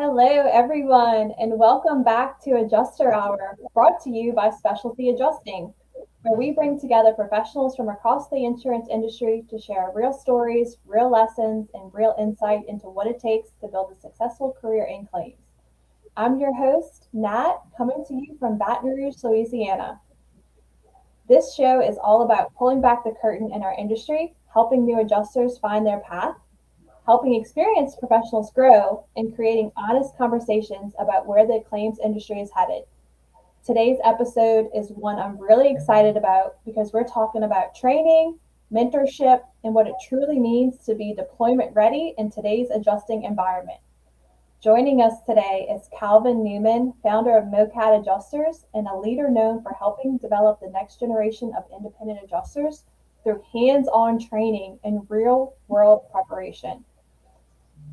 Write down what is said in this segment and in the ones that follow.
Hello, everyone, and welcome back to Adjuster Hour, brought to you by Specialty Adjusting, where we bring together professionals from across the insurance industry to share real stories, real lessons, and real insight into what it takes to build a successful career in claims. I'm your host, Nat, coming to you from Baton Rouge, Louisiana. This show is all about pulling back the curtain in our industry, helping new adjusters find their path, helping experienced professionals grow, and creating honest conversations about where the claims industry is headed. Today's episode is one I'm really excited about because we're talking about training, mentorship, and what it truly means to be deployment ready in today's adjusting environment. Joining us today is Calvin Newman, founder of Mocat Adjusters and a leader known for helping develop the next generation of independent adjusters through hands-on training and real-world preparation.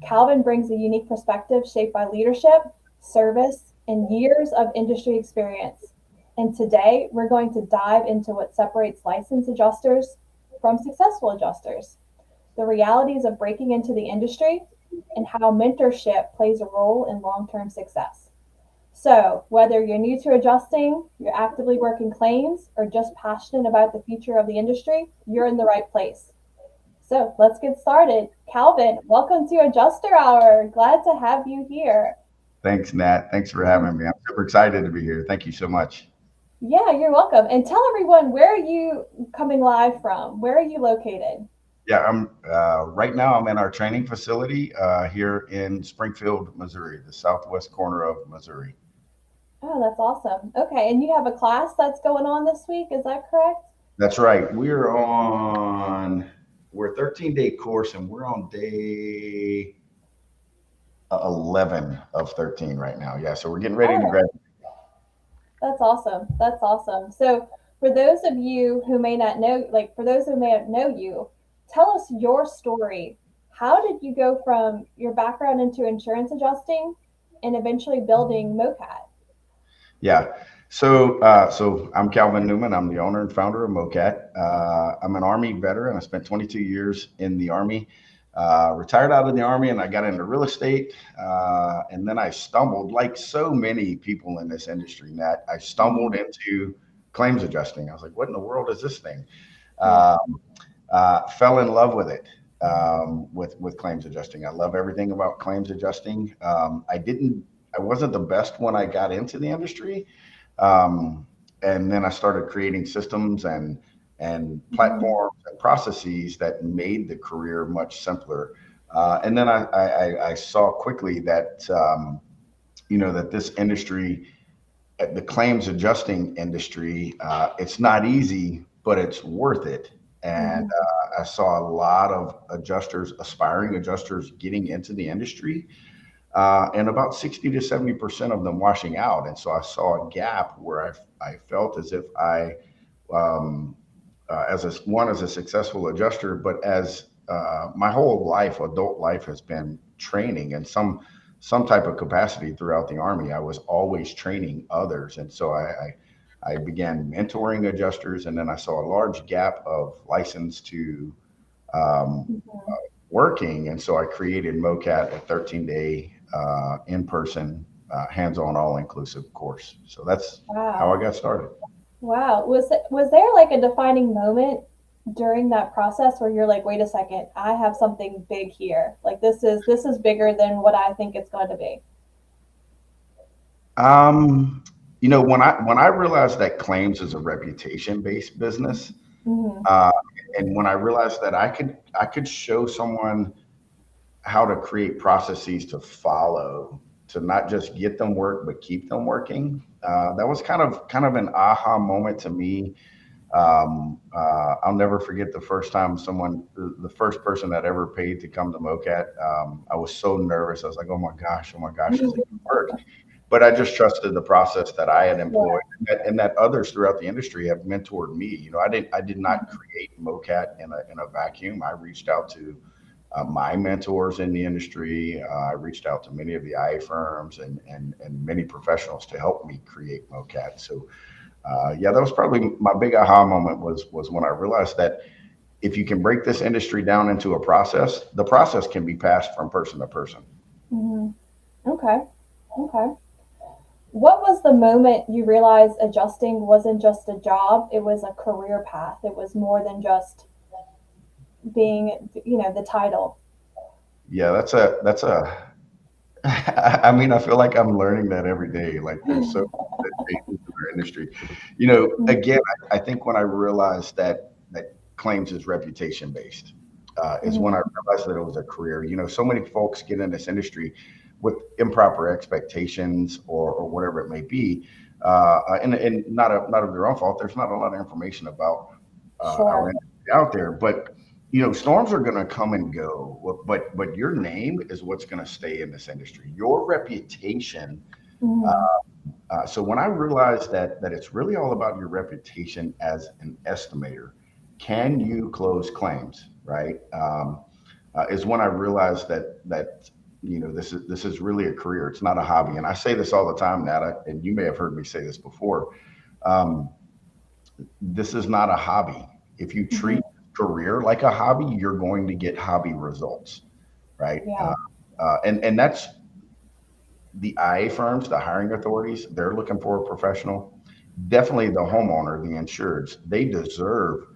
Calvin brings a unique perspective shaped by leadership, service, and years of industry experience. And today, we're going to dive into what separates licensed adjusters from successful adjusters, the realities of breaking into the industry, and how mentorship plays a role in long term success. So, whether you're new to adjusting, you're actively working claims, or just passionate about the future of the industry, you're in the right place. So let's get started. Calvin, welcome to Adjuster Hour. Glad to have you here. Thanks, Nat. Thanks for having me. I'm super excited to be here. Thank you so much. Yeah, you're welcome. And tell everyone, where are you coming live from? Where are you located? Yeah, I'm right now. I'm in our training facility here in Springfield, Missouri, the southwest corner of Missouri. Oh, that's awesome. Okay, and you have a class that's going on this week, is that correct? That's right. We're a 13-day course, and we're on day 11 of 13 right now. Yeah, so we're getting ready to Oh, graduate. that's awesome. That's awesome. So for those of you who may not know, for those who may not know you, tell us your story. How did you go from your background into insurance adjusting and eventually building MoCat? Yeah. So I'm Calvin Newman. I'm the owner and founder of Mocat. I'm an Army veteran. I spent 22 years in the Army. Retired out of the Army, and I got into real estate. And then I stumbled, like so many people in this industry, Nat, I stumbled Mhm. into claims adjusting. I was like, what in the world is this thing? Yeah. Um, Fell in love with it, with claims adjusting. I love everything about claims adjusting. I wasn't the best when I got into the industry. Um, and then I started creating systems and Mhm. platforms and processes that made the career much simpler. And then I saw quickly that that this industry, the claims adjusting industry, it's not easy, but it's worth it. And Mhm. I saw a lot of adjusters, aspiring adjusters, getting into the industry, and about 60 to 70% of them washing out. And so I saw a gap where I felt as if um, as a successful adjuster, but as my whole life, adult life, has been training in some type of capacity throughout the Army. I was always training others, and so I began mentoring adjusters, and then I saw a large gap of license to um, Mhm. working, and so I created MoCat, a 13-day in-person, hands-on, all-inclusive course. So that's how I Wow. got started. Wow. Was there like a defining moment during that process where you're like, wait a second, I have something big here. Like this is bigger than what I think it's going to be. Um, when I realized that claims is a reputation-based business, Hmm. uh, and when I realized that I could show someone how to create processes to follow, to not just get them work but keep them working. That was kind of an aha moment to me. I'll never forget the first person that ever paid to come to MoCat. I was so nervous. I was like, oh my gosh, is it going to work? But I just trusted the process that I had employed, Yeah. and that others throughout the industry have mentored me. I did not create MoCat in a vacuum. I reached out to my mentors in the industry. I reached out to many of the IA firms and many professionals to help me create MoCat. So yeah, that was probably my big aha moment, was when I realized that if you can break this industry down into a process, the process can be passed from person to person. Hmm. Okay. Okay. What was the moment you realized adjusting wasn't just a job, it was a career path? It was more than just being, the title. Yeah, that's a I mean, I feel like I'm learning that every day. Like there's so much that changes in our industry. Again, I think when I realized that claims is reputation based, is when I Mhm. realized that it was a career. So many folks get in this industry with improper expectations or whatever it may be, and not of their own fault. There's not a lot of information about our Sure. industry out there, but storms are going to come and go, but your name is what's going to stay in this industry. Your reputation. Uh, Mhm. so when I realized that it's really all about your reputation as an estimator, can you close claims? Right? Is when I realized that this is really a career. It's not a hobby. And I say this all the time, Nata, and you may have heard me say this before. Um, this is not a hobby. If you treat Mhm. career like a hobby, you're going to get hobby results, right? Yeah. And that's the IA firms, the hiring authorities. They're looking for a professional. Definitely the homeowner, the insureds. They deserve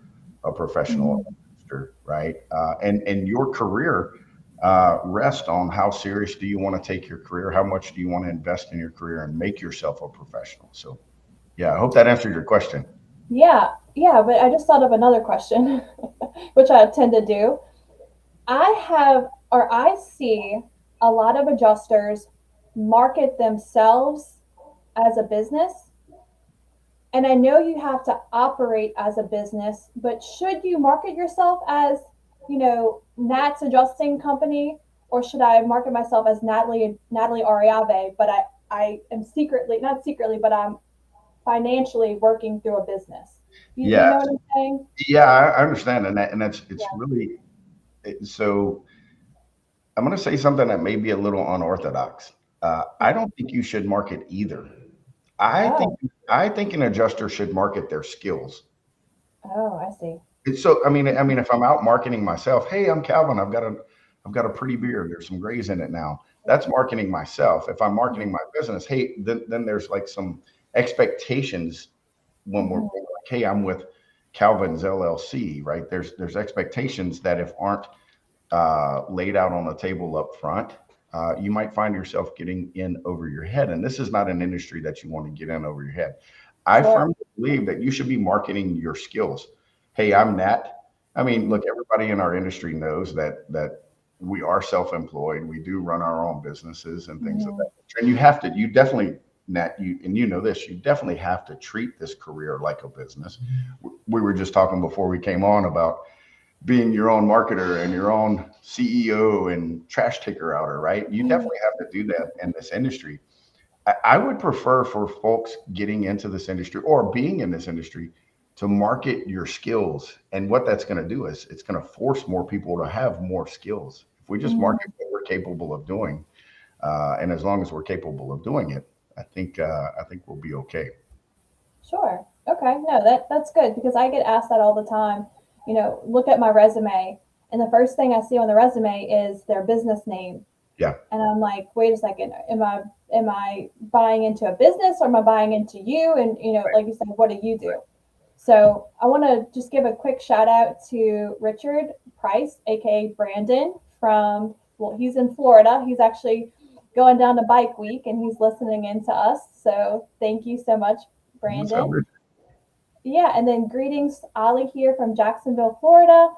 a professional Mhm. investor, right? And your career rests on how serious do you want to take your career, how much do you want to invest in your career, and make yourself a professional. So, yeah, I hope that answered your question. Yeah. Yeah, but I just thought of another question, which I tend to do. I see a lot of adjusters market themselves as a business. And I know you have to operate as a business, but should you market yourself as, Nat's Adjusting Company, or should I market myself as Natalie Ariave? But I am secretly, not secretly, but I'm financially working through a business. You Yeah, know what I'm saying? yeah, I understand, and that's it's Yeah. really so. I'm going to say something that may be a little unorthodox. I Okay. don't think you should market either. I think Oh, I think an adjuster should market their skills. oh, I see. So I mean, if I'm out marketing myself, hey, I'm Calvin. I've got a pretty beard. There's some grays in it now. That's marketing myself. If I'm marketing Mhm. my business, hey, then there's like some expectations when we're Mhm. like, hey, I'm with Calvin's LLC, right? There's expectations that if aren't laid out on the table up front, you might find yourself getting in over your head. And this is not an industry that you want to get in over your head. I Sure. firmly believe that you should be marketing your skills. Hey, I'm Nat. I mean, Mhm. look, everybody in our industry knows that we are self-employed. We do run our own businesses and things of that Mhm. nature. And you definitely, Nat, you know this, you definitely have to treat this career like a business. We were just talking before we came on about being your own marketer and your own CEO and trash taker outer, right? You Mhm. definitely have to do that in this industry. I would prefer for folks getting into this industry or being in this industry to market your skills. And what that's going to do is it's going to force more people to have more skills. If we just market Mhm. what we're capable of doing, and as long as we're capable of doing it, I think we'll be okay. Sure. Okay. No, that's good because I get asked that all the time. Look at my resume, and the first thing I see on the resume is their business name, Yeah. and I'm like, wait a second, am I buying into a business or am I buying into you? And like you said, what do you do? So I want to just give a quick shout out to Richard Price, aka Brandon, from well, he's in Florida. He's actually going down to Bike Week and he's listening in to us. So thank you so much, What's up, Brandon. Rich? Yeah, and then greetings, Ollie here from Jacksonville, Florida.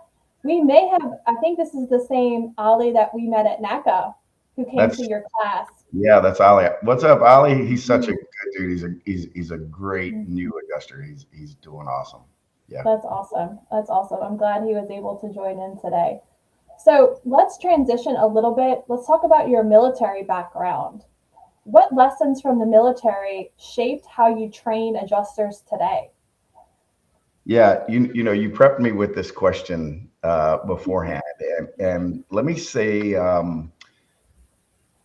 We may have, I think this is the same Ollie that we met at NACA who came to That's your class. Yeah, that's Ali. What's up, Ali? He's such a Mhm. good dude. He's a great Mhm. new adjuster. He's doing awesome. Yeah. That's awesome. That's awesome. I'm glad he was able to join in today. So let's transition a little bit. Let's talk about your military background. What lessons from the military shaped how you train adjusters today? Yeah, you prepped me with this question beforehand, and let me say,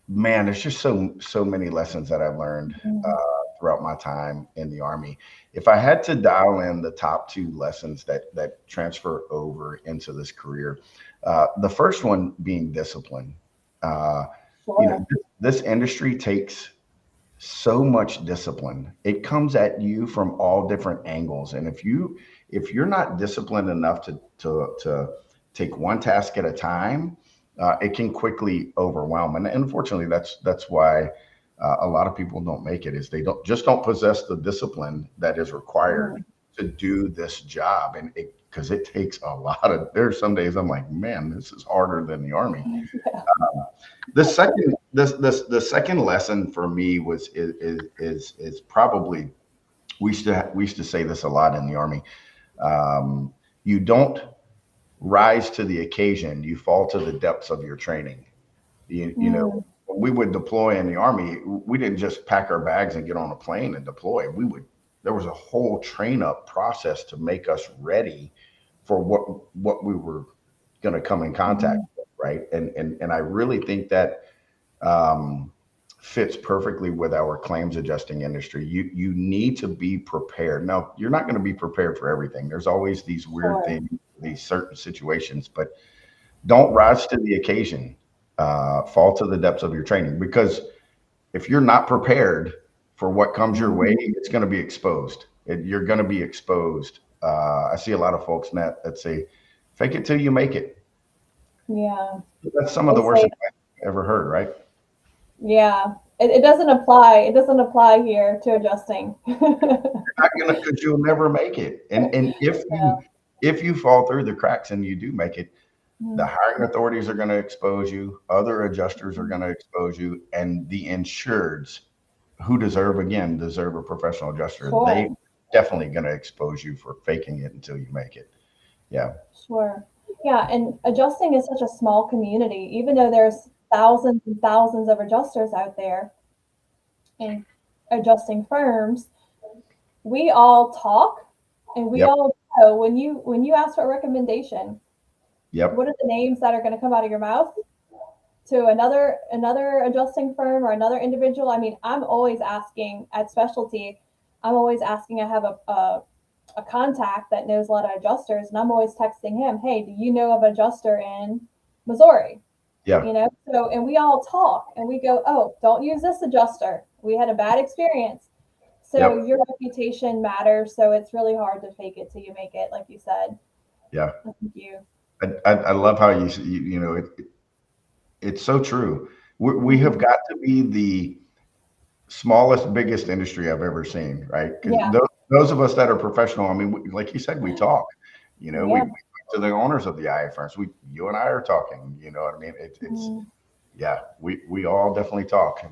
man, there's just so many lessons that I've learned Mhm. throughout my time in the Army. If I had to dial in the top two lessons that transfer over into this career, the first one being discipline. Uh, you know, Sure. this industry takes so much discipline. It comes at you from all different angles, and if you're not disciplined enough to take one task at a time, it can quickly overwhelm. And unfortunately, that's why a lot of people don't make it. Is they don't possess the discipline that is required Mm. to do this job, and it because it takes a lot of. There's some days I'm like, man, this is harder than the army. Yeah. The second lesson for me was is probably we used to say this a lot in the army. You don't rise to the occasion; you fall to the depths of your training. You know, Mm. when we would deploy in the army, we didn't just pack our bags and get on a plane and deploy. There was a whole train up process to make us ready for what we were going to come in contact Mm. with, right? And I really think that um, fits perfectly with our claims adjusting industry. You need to be prepared. Now, you're not going to be prepared for everything. There's always these weird Sure. things, these certain situations, but don't rise to the occasion. Fall to the depths of your training, because if you're not prepared for what comes your way, Mhm. it's going to be exposed. You're going to be exposed. I see a lot of folks that say, "Fake it till you make it." Yeah. That's some of They the worst say, advice I've ever heard, right? yeah. It doesn't apply. It doesn't apply here to adjusting. Not gonna, because you'll never make it. And if you fall through the cracks and you do make it, the Mhm. hiring authorities are going to expose you. Other adjusters are Mhm. going to expose you, and the insureds who deserve a professional adjuster. They Sure. definitely going to expose you for faking it until you make it. Yeah. Sure. Yeah, and adjusting is such a small community, even though there's thousands and thousands of adjusters out there and adjusting firms, we all talk and we Yep. all know when you ask for a recommendation, what Yep. are the names that are going to come out of your mouth to another adjusting firm or another individual? I mean, I'm always asking at specialty, I'm always asking, I have a contact that knows a lot of adjusters, and I'm always texting him, "Hey, do you know of an adjuster in Missouri?" Yeah. You know, so and we all talk and we go, "Oh, don't use this adjuster. We had a bad experience." So Yep. your reputation matters. So it's really hard to fake it till you make it, like you said. Yeah. Thank you. I love how you know it's so true. We have Hmm. got to be the smallest, biggest industry I've ever seen, right? Because Yeah, those of us that are professional, I mean, like you said, we talk. We yeah, talk to the owners of the IA firms. You and I are talking. You know what I mean? It's mhm. yeah. We all definitely talk.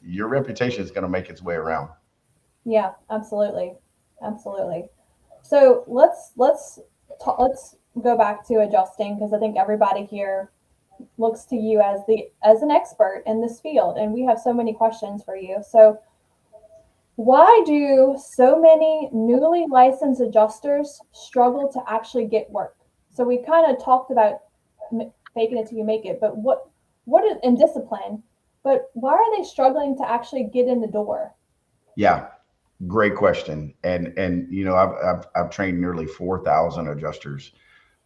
Your reputation is going to make its way around. Yeah, absolutely, absolutely. So let's go back to adjusting because I think everybody here looks to you as the as an expert in this field, and we have so many questions for you. So why do so many newly licensed adjusters struggle to actually get work? So we kind of talked about faking it till you make it, but what is in discipline? But why are they struggling to actually get in the door? Yeah. Great question. And I've trained nearly 4,000 adjusters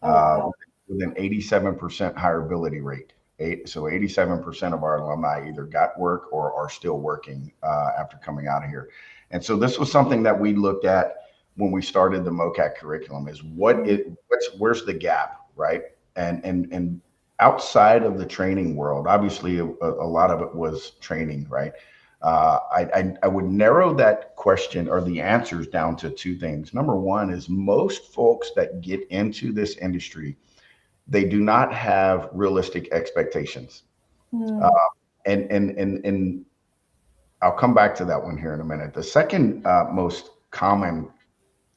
Oh uh, wow. with an 87% hireability rate. 87% of our alumni either got work or are still working after coming out of here. And so this was something that we looked at when we started the Mocat curriculum: is Mm, where's the gap, right? And outside of the training world, obviously a lot of it was training, right? I would narrow that question or the answers down to two things. Number one is most folks that get into this industry, they do not have realistic expectations. Uh, mm, and I'll come back to that one here in a minute. The second most common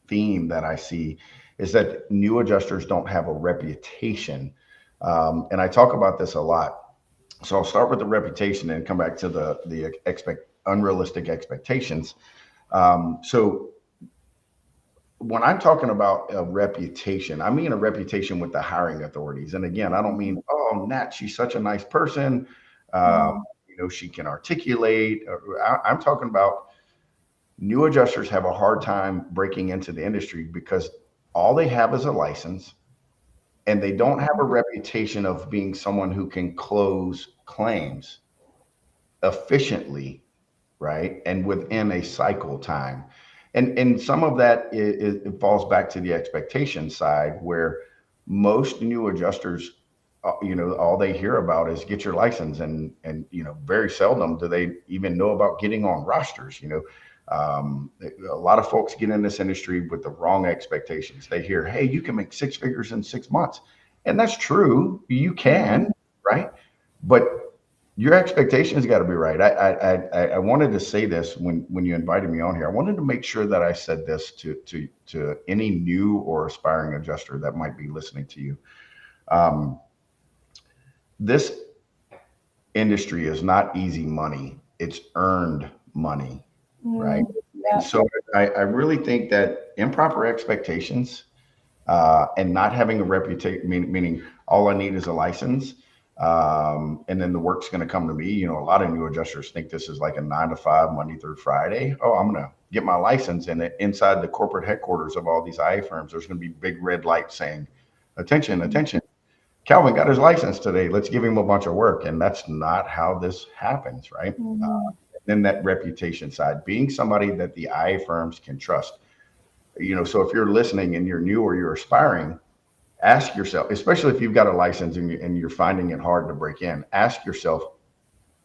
theme that I see is that new adjusters don't have a reputation. And I talk about this a lot. So I'll start with the reputation and come back to the unrealistic expectations. So when I'm talking about a reputation, I mean a reputation with the hiring authorities. And again, I don't mm, mean, oh, Nat, she's such a nice person. Uh, mm, she can articulate. I'm talking about new adjusters have a hard time breaking into the industry because all they have is a license, and they don't have a mm, reputation of being someone who can close claims. efficiently, right? And within a cycle time. And some of that it falls back to the expectation side where most new adjusters, all they hear about is get your license, and very seldom do they even know about getting on rosters. A lot of folks get in this industry with the wrong expectations. They hear, hey, you can make six figures in 6 months. And that's true. You Mhm. can, right? But your expectations got to be right. I wanted to say this when you invited me on here. I wanted to make sure that I said this to any new or aspiring adjuster that might be listening to you. Um, this industry is not easy money; it's earned money, right? And Yep. so I really think that improper expectations and not having a reputation, meaning all I need is a license, and then the work's going to come to me. A lot of new adjusters think this is like a 9 to 5, Monday through Friday. Oh, I'm going to get my license, and inside the corporate headquarters of all these IA firms, there's going to be big red lights saying, "Attention, attention! Calvin got his license today. Let's give him a bunch of work." And that's not how this happens, right? Mhm. Then that reputation side, being somebody that the IA firms can trust. So if you're listening and you're new or you're aspiring, ask yourself, especially if you've got a license and you're finding it hard to break in, ask yourself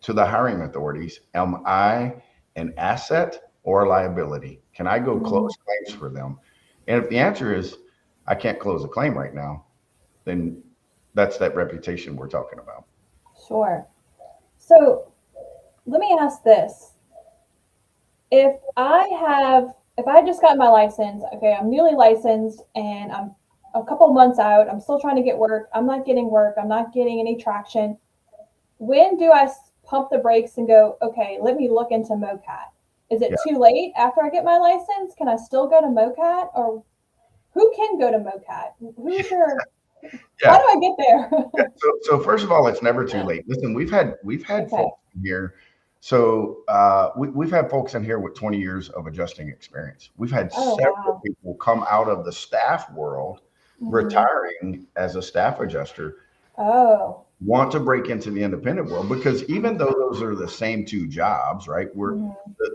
to the hiring authorities, am I an asset or a liability? Can I go Mhm. close claims for them? And if the answer is, I can't close a claim right now, then that's that reputation we're talking about. Sure. So let me ask this. If I just got my license, okay, I'm newly licensed and I'm a couple months out, I'm still trying to get work. I'm not getting work. I'm not getting any traction. When do I pump the brakes and go, okay, let me look into Mocat? Is Yeah. it too late after I get my license? Can I still go to Mocat, or who can go to Mocat? Who's your, how Yeah. do I get Yeah. there? So first of all, it's never too late. Listen, we've had Okay. folks in here. So we've had folks in here with 20 years of adjusting experience. We've had Oh, several wow. people come out of the staff world, Hmm. retiring as a staff adjuster, Oh. want to break into the independent world because even though those are the same two jobs, right? Hmm.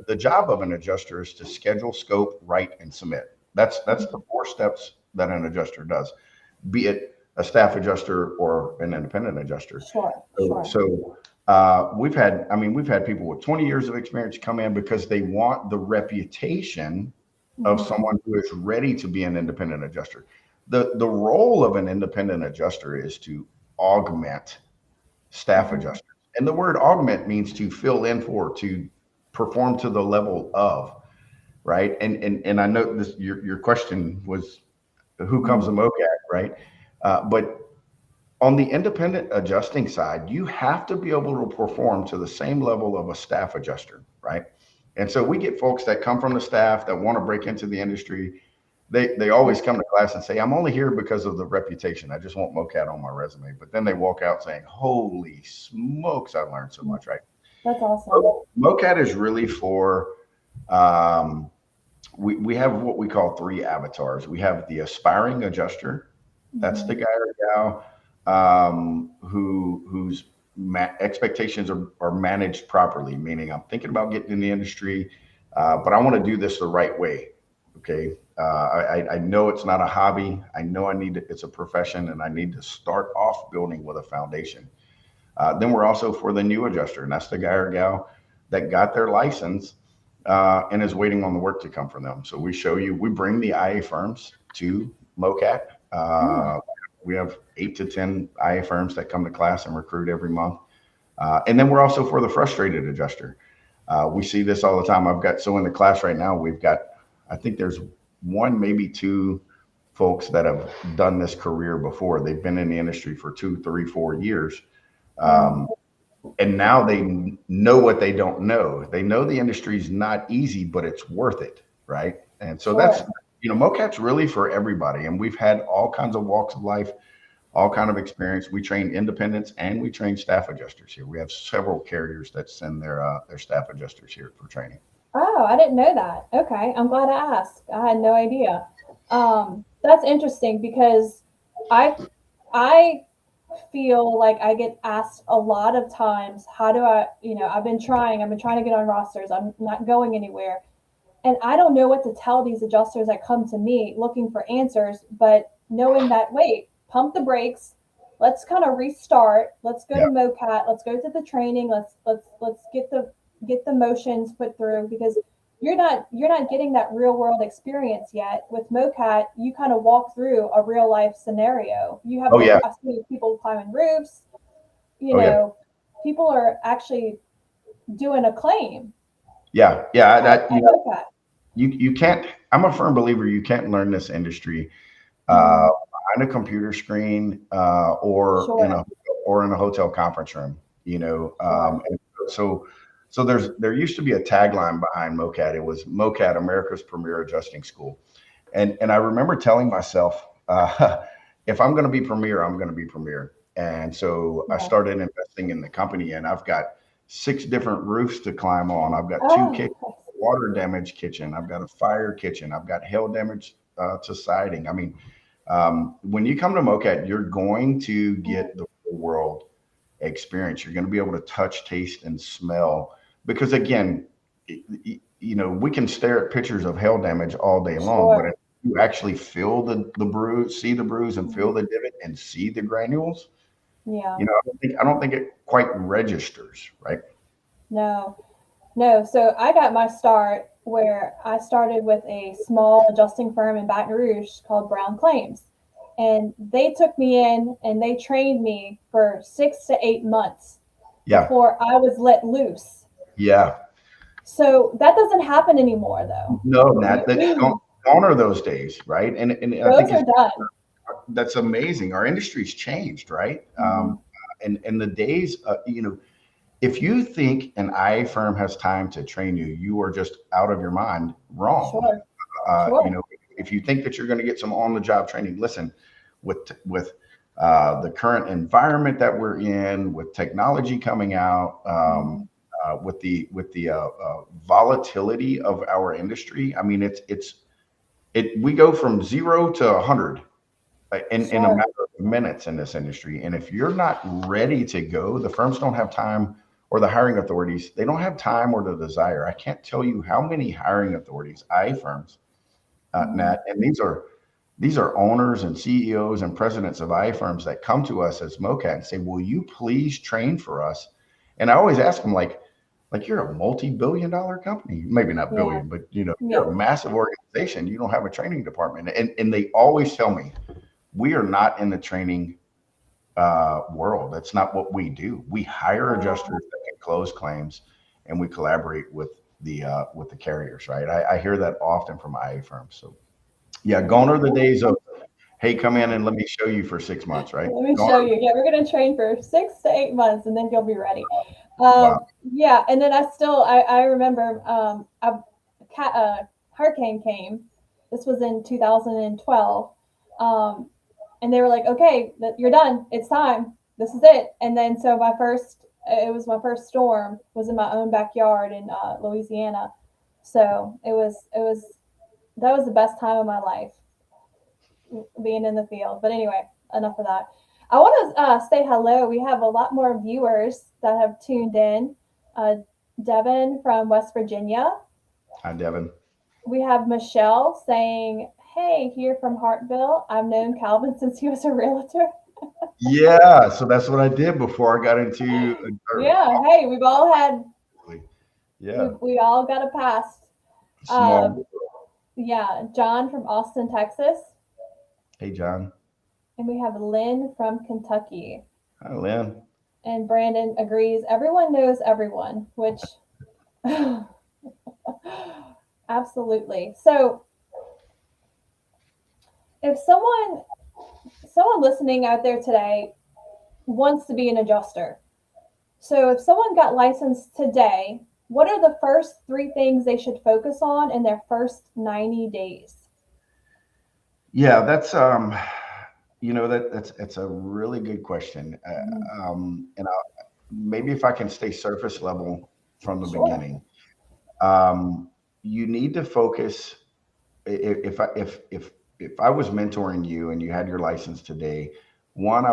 The job of an adjuster is to schedule, scope, write, and submit. That's the Hmm. four steps that an adjuster does, be it a staff adjuster or an independent adjuster. Sure, So, sure. so we've had people with 20 years of experience come in because they want the reputation of Hmm. someone who is ready to be an independent adjuster. The role of an independent adjuster is to augment staff Hmm. adjusters. And the word augment means to fill in for, to perform to the level of, right? And I know this your question was who comes to Hmm. MoCat, right? But on the independent adjusting side, you have to be able to perform to the same level of a staff adjuster, right? And so we get folks that come from the staff that want to break into the industry. They always come to class and say, I'm only here because of the reputation. I just want MoCat on my resume. But then they walk out saying, holy smokes, I learned so much, right? That's awesome. MoCat is really for um, we have what we call three avatars. We have the aspiring adjuster. That's the Hmm. guy or gal whose expectations are managed properly. Meaning, I'm thinking about getting in the industry, but I want to do this the right way. Okay, I know it's not a hobby. I know it's a profession, and I need to start off building with a foundation. Then we're also for the new adjuster, and that's the guy or gal that got their license and is waiting on the work to come from them. So we bring the IA firms to MoCat. Mm. We have 8 to 10 IA firms that come to class and recruit every month. And then we're also for the frustrated adjuster. We see this all the time. So in the class right now, I think there's one, maybe two folks that have done this career before. They've been in the industry for 2, 3, 4 years. Mm. Um, and now they know what they don't know. They know the industry is not easy, but it's worth it, right? And so Sure. MoCat's really for everybody. And we've had all kinds of walks of life, all kind of experience. We train independents and we train staff adjusters here. We have several carriers that send their staff adjusters here for training. Oh, I didn't know that. Okay, I'm glad I asked. I had no idea. That's interesting because I I feel like I get asked a lot of times, how do I, I've been trying to get on rosters. I'm not going anywhere. And I don't know what to tell these adjusters that come to me looking for answers, but knowing that, wait, pump the brakes. Let's kind of restart. Let's go to Yeah. Mocat. Let's go to the training. Let's get the motions put through, because you're not getting that real world experience yet. With Mocat, you kind of walk through a real life scenario. You have Oh the yeah. I see people climbing roofs, you Oh yeah. know, people are actually doing a claim Yeah. Yeah. at, That at Mocat. you can't. I'm a firm believer you can't learn this industry Mm, behind a computer screen sure, or in a hotel conference room. sure. And so so there used to be a tagline behind Mocat. It was Mocat, America's premier adjusting school. And I remember telling myself, if I'm going to be premier, I'm going to be premier. And so I Yeah. started investing in the company, and I've got 6 different roofs to climb on. I've got 2 kitchens, Oh, water damage kitchen. I've got a fire kitchen. I've got hail damage to siding. I mean, when you come to Mocat, you're going to get the real world experience. You're going to be able to touch, taste, and smell. Because again, we can stare at pictures of hail damage all day long, but if sure. you actually feel the bruise, see the bruise, and feel Mhm. the divot, and see the granules, Yeah. I don't think it quite registers, right? No, no. So I got my start where I started with a small adjusting firm in Baton Rouge called Brown Claims. And they took me in and they trained me for 6 to 8 months Yeah, before I was let loose. yeah. So that doesn't happen anymore, though. No, Nat, that You, gone are those days, right? And I those think are done. that's amazing. Our industry's changed, right? Hmm. And the days, if you think an IA firm has time to train you, you are just out of your mind wrong. Sure, sure. If you think that you're going to get some on the job training, listen, with the current environment that we're in, with technology coming out, Hmm. with the volatility of our industry, I mean, we go from 0 to 100 in a Sure. matter of minutes in this industry. And if you're not ready to go, the firms don't have time, or the hiring authorities, they don't have time or the desire. I can't tell you how many hiring authorities, IA firms, Hmm. Nat, and these are owners and CEOs and presidents of IA firms that come to us as Mocat and say, "Will you please train for us?" And I always ask them, like you're a multi-billion-dollar company, maybe not Yeah. billion, but Yeah. you're a massive organization. You don't have a training department, and they always tell me we are not in the training world. That's not what we do. We hire adjusters Wow. that can close claims, and we collaborate with the carriers. Right? I hear that often from IA firms. So yeah, gone are the days of, hey, come in and let me show you for 6 months. Right? Let me Gone show are, you. Yeah, we're gonna train for 6 to 8 months, and then you'll be ready. wow. Yeah, and then I remember hurricane came. This was in 2012, um, and they were like, "Okay, you're done. It's time. This is it." And then so it was my first storm was in my own backyard in Louisiana. So it was that was the best time of my life, being in the field. But anyway, enough of that. I want to say hello. We have a lot more viewers that have tuned in. Uh, Devin from West Virginia. Hi, Devin. We have Michelle saying, "Hey, here from Hartville. I've known Calvin since he was a realtor." Yeah, so that's what I did before I got into Yeah. Hey, yeah, we all got a past. small. Um, yeah, John from Austin, Texas, Hey, John. and we have Lynn from Kentucky. Hi, Lynn. And Brandon agrees. Everyone knows everyone, which absolutely. So, if someone listening out there today wants to be an adjuster, so if someone got licensed today, what are the first three things they should focus on in their first 90 days? Yeah, that's a really good question. Mhm. And maybe if I can stay surface level from the Sure. beginning, you need to focus. If I was mentoring you and you had your license today, one,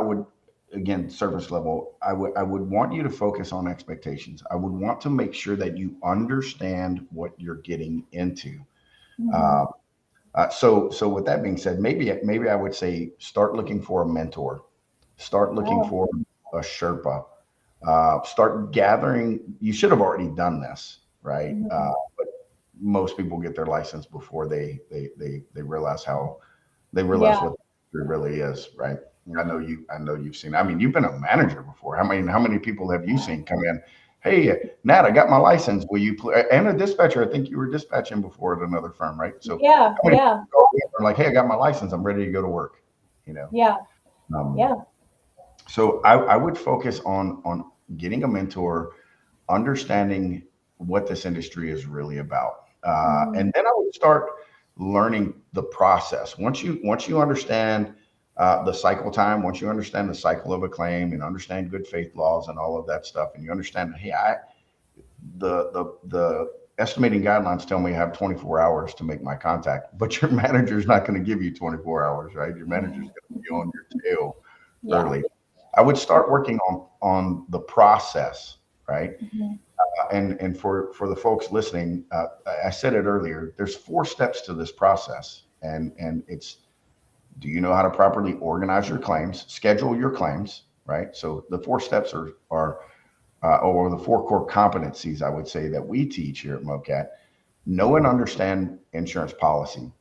again, service level, I would want you to focus on expectations. I would want to make sure that you understand what you're getting into. Mm-hmm. Uh, so with that being said, maybe I would say start looking for a mentor, start looking Oh. for a Sherpa, start gathering. You should have already done this, right? Mm-hmm. But most people get their license before they realize how they realize Yeah. what it really is, right? I know you've seen. I mean, you've been a manager before. How many people have you seen come in? Hey, Nat, I got my license. Will you and a dispatcher? I think you were dispatching before at another firm, right? So Yeah. how many Yeah. people are like, hey, I got my license. I'm ready to go to work. You know. Yeah. Um, Yeah. so I would focus on getting a mentor, understanding what this industry is really about, Mm-hmm. and then I would start learning the process. Once you understand the cycle time, once you understand the cycle of a claim, and understand good faith laws and all of that stuff, and you understand, hey, the estimating guidelines tell me I have 24 hours to make my contact, but your manager's not going to give you 24 hours, right? Your manager's going to be on your tail Yeah. early. I would start working on the process, right? Mm-hmm. And for the folks listening, I said it earlier. There's 4 steps to this process, and it's, do you know how to properly organize your claims, schedule your claims, right? So the 4 steps are or the 4 core competencies I would say that we teach here at Mocat. Know and understand insurance policy.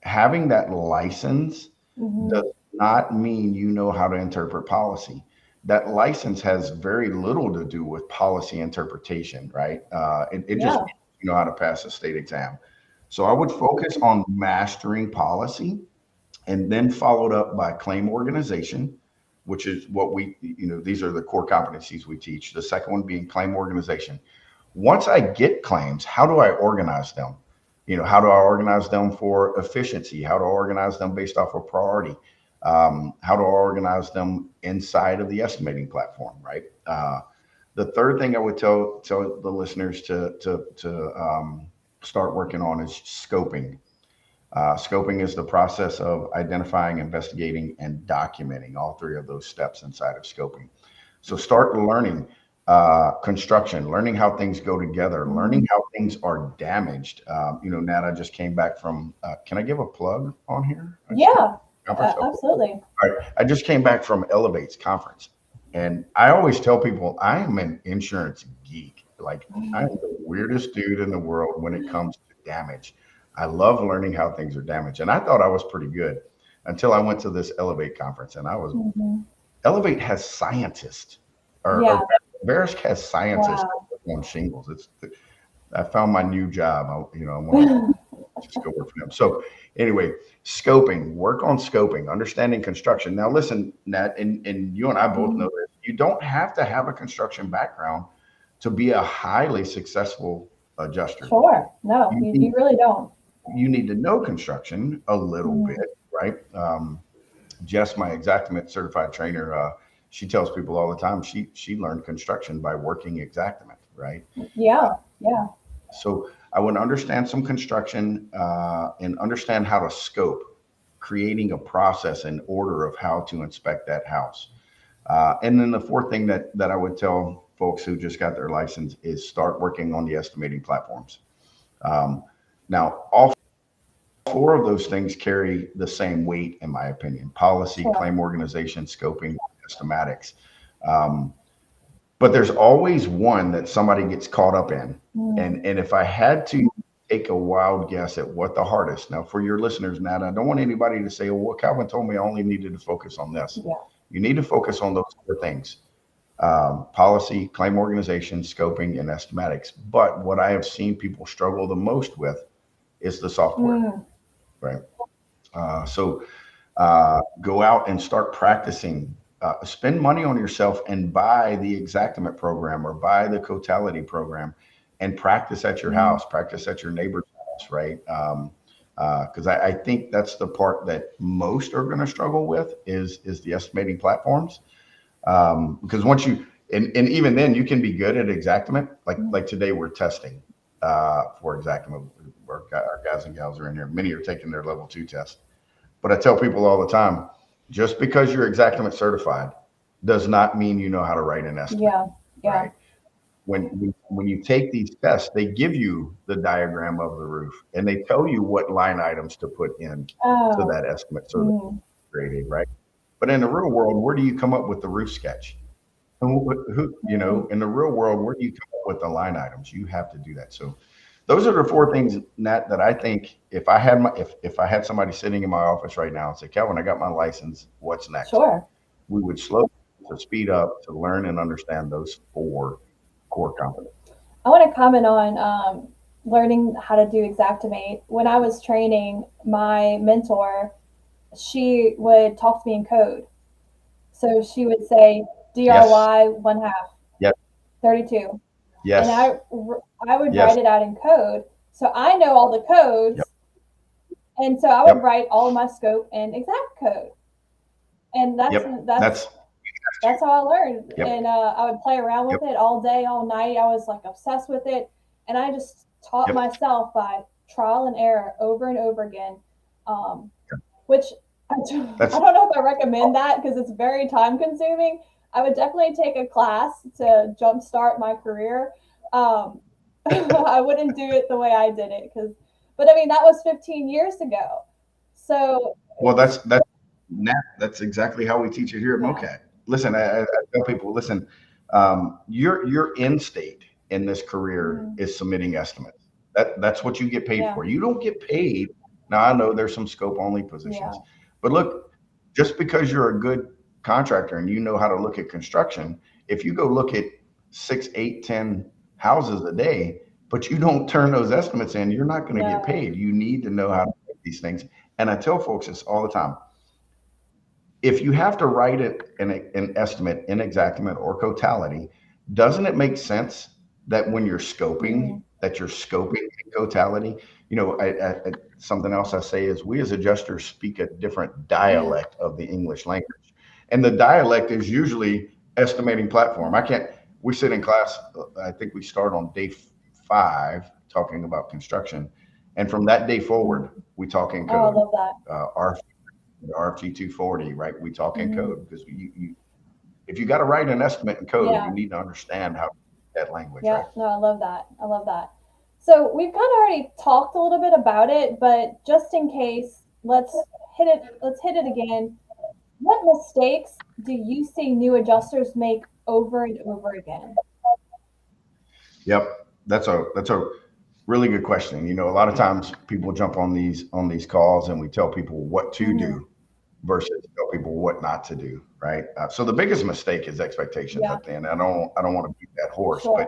Having that license Mm-hmm. does not mean you know how to interpret policy. That license has very little to do with policy interpretation, right? It just Yeah. means you know how to pass a state exam. So I would focus on mastering policy, and then followed up by claim organization, which is what these are the core competencies we teach. The second one being claim organization. Once I get claims, how do I organize them? How do I organize them for efficiency? How do I organize them based off of priority? How do I organize them inside of the estimating platform, right? The third thing I would tell the listeners to start working on is scoping. Scoping is the process of identifying, investigating, and documenting all 3 of those steps inside of scoping. So start learning construction, learning how things go together, Mm-hmm. learning how things are damaged. Nat, I just came back from, can I give a plug on here? I just came Yeah. from conference. Okay. Absolutely. All right. I just came back from Elevate's conference. And I always tell people I am an insurance geek. Like, I am the weirdest dude in the world when it comes to damage. I love learning how things are damaged. And I thought I was pretty good until I went to this Elevate conference. And Mm-hmm. Elevate has scientists, or Yeah. Verisk has scientists Wow. on shingles. I found my new job. I want to just go work for them. So anyway, scoping, work on scoping, understanding construction. Now listen, Nat, and you and I both Mhm. know this. You don't have to have a construction background to be a highly successful adjuster. Sure. No, You you need, really don't. you need to know construction a little bit, Mhm. right? Jess, my Xactimate certified trainer, she tells people all the time she learned construction by working Xactimate, right? Yeah. Yeah. So I would understand some construction and understand how to scope, creating a process and order of how to inspect that house. And then the fourth thing that I would tell folks who just got their license is start working on the estimating platforms. Um, Now, all 4 of those things carry the same weight, in my opinion: policy, Sure. claim organization, scoping, estimatics. Um, but there's always one that somebody gets caught up in. Mm. And if I had to take a wild guess at what the hardest, now for your listeners, Nat, I don't want anybody to say, oh, well, Calvin told me I only needed to focus on this. Yeah. You need to focus on those 4 things: policy, claim organization, scoping, and estimatics. But what I have seen people struggle the most with is the software, Mm. right? So go out and start practicing. Spend money on yourself and buy the Xactimate program or buy the Cotality program and practice at your Mm. house, practice at your neighbor's house, right? Because I think that's the part that most are going to struggle with is the estimating platforms. Because once you and even then you can be good at Xactimate. Like today we're testing for Xactimate. Our guys and gals are in here. Many are taking their level 2 test. But I tell people all the time, just because you're Xactimate certified does not mean you know how to write an estimate, Yeah. Yeah. right? When you take these tests, they give you the diagram of the roof and they tell you what line items to put in to Oh. that estimate so that Mm. it's graded, right? But in the real world, where do you come up with the roof sketch? Mm. In the real world, where do you come up with the line items? You have to do that. So those are the four things, Nat, that I think if I had somebody sitting in my office right now and say, Kelvin, I got my license, what's next? Sure. We would slow to speed up to learn and understand those four core competencies. I want to comment on learning how to do Exactimate. When I was training, my mentor, she would talk to me in code. So she would say Yes, DRY one half, yes, 32. And yes, I would yes, write it out in code. So I know all the yep, codes. And so I would yep, write all of my scope in exact code. And yep. that's how I learned. Yep, And I would play around with yep, it all day, all night. I was like obsessed with it. And I just taught yep. myself by trial and error over and over again, um, which I That's don't know if I recommend that because it's very time consuming. I would definitely take a class to jumpstart my career. Um, I wouldn't do it the way I did it but I mean, that was 15 years ago. So, well, that's exactly how we teach it here at yeah, Mocat. Listen, I tell people, listen, your end state in this career mm, is submitting estimates. That's what you get paid yeah, for. You don't get paid. Now I know there's some scope only yeah, positions, but look, just because you're a good contractor and you know how to look at construction, if you go look at 6, 8, 10 houses a day, but you don't turn those estimates in, you're not going to get no, paid. You need to know how to make these things. And I tell folks this all the time: if you have to write it in an estimate in exactament or totality, doesn't it make sense that when you're scoping, mm, that you're scoping in totality? Something else I say is we as adjusters speak a different yeah, dialect of the English language, and the dialect is usually estimating platform. I can't. We sit in class. I think we start on day 5 talking about construction, and from that day forward, mm. we talk in Oh, I code. love that. Our RFG 240, right? We talk in Mm, code because if you got to write an estimate in code, you yeah, need to understand how that language, yeah, right? no, I love that. I love that. So we've kind of already talked a little bit about it, but just in case, hit it. Let's hit it again. What mistakes do you see new adjusters make over and over again? Yep, that's a really good question. A lot of times people jump on these calls and we tell people what to Hmm. do versus tell people what not to do, right? So the biggest mistake is expectations Yeah, at the end. I don't want to beat that horse, sure.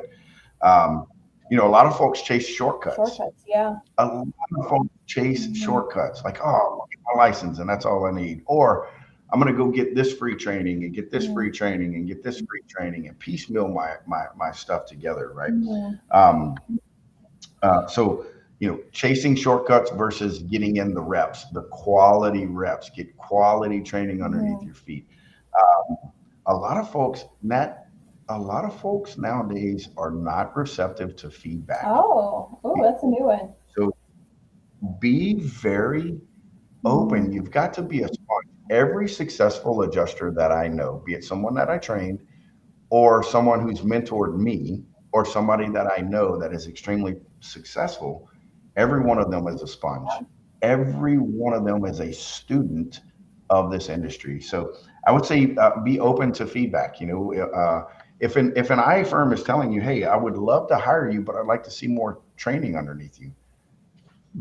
but um, a lot of folks chase shortcuts. Shortcuts. Yeah. A lot of folks chase Hmm. shortcuts, like, oh, I'll get my license and that's all I need. Or I'm going to go get this free training and get this free Hmm. training and get this free training and piecemeal my stuff together, right? Hmm. Um, so, chasing shortcuts versus getting in the reps, the quality reps, get quality training underneath Hmm. your feet. A lot of folks, Matt, a lot of folks nowadays are not receptive to feedback. Oh, that's a new one. So be very open. Hmm. You've got to be a sponge. Every successful adjuster that I know, be it someone that I trained or someone who's mentored me or somebody that I know that is extremely successful, every one of them is a sponge. Every one of them is a student of this industry. So I would say be open to feedback. If an IA firm is telling you, "Hey, I would love to hire you, but I'd like to see more training underneath you,"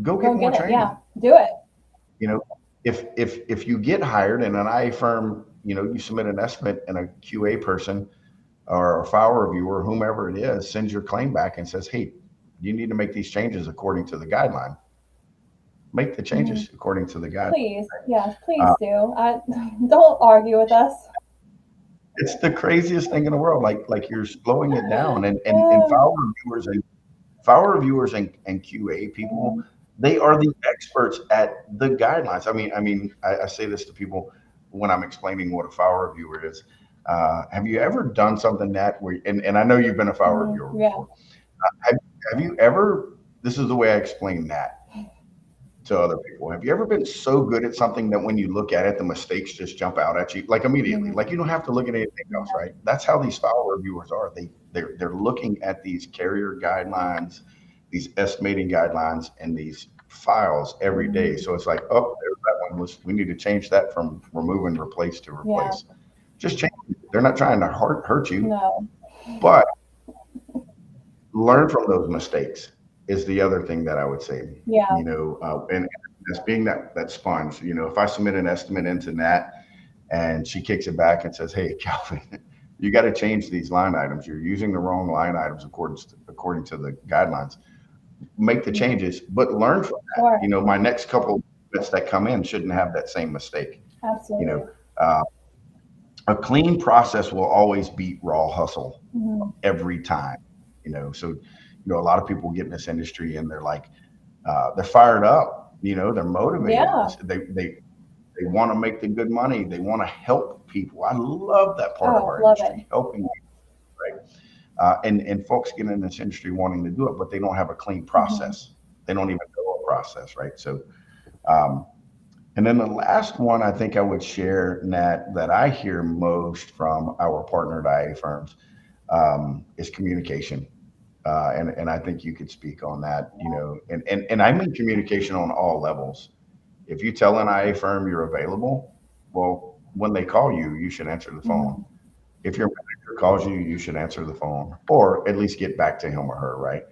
go get Go more get it. Yeah. training. Do it. You know, if you get hired in an IA firm, you submit an estimate and a QA person or a file reviewer, whomever it is, sends your claim back and says, "Hey, you need to make these changes according to the guideline." Make the Hmm. changes according to the guideline. Please. Yes, Uh, please do. Don't argue with us. it's the craziest thing in the world. Like you're slowing it down, and file reviewers and QA people, Hmm. they are the experts at the guidelines. I say this to people when I'm explaining what a file reviewer is. Have you ever done something that where, and I know you've been a file reviewer Yeah. before. Have, have you ever, this is the way I explain that to other people? Have you ever been so good at something that when you look at it, the mistakes just jump out at you like immediately? Mhm. Like you don't have to look at anything else, Yeah. right? That's how these file reviewers are. They're looking at these carrier guidelines, these estimating guidelines, and these files every day. Mhm. So it's like, oh, there's that one. We need to change that from remove and replace to Yeah. replace. Just change it. They're not trying to hurt you, No. but learn from those mistakes is the other thing that I would say. Yeah. And as being that sponge, if I submit an estimate into Nat and she kicks it back and says, "Hey, Calvin, you got to change these line items. You're using the wrong line items according to the guidelines. Make the Mhm. changes, but learn from that. Sure. My next couple of bits that come in shouldn't have that same mistake. You know, Absolutely. uh, a clean process will always beat raw hustle Mhm. every time. So a lot of people get in this industry and they're like they're fired up. They're motivated. Yeah. They want to make the good money. They want to help people. I love that part of Oh, our love it. industry, helping people, right? And folks get in this industry wanting to do it, but they don't have a clean Mhm. process. They don't even know a process, right? So, um, and then the last one I think I would share, Nat, that I hear most from our partnered IA firms is communication. And I think you could speak on that, and I mean communication on all levels. If you tell an IA firm you're available, well, when they call you, you should answer the phone. Mhm. If your manager calls you, you should answer the phone, or at least get back to him or her, right?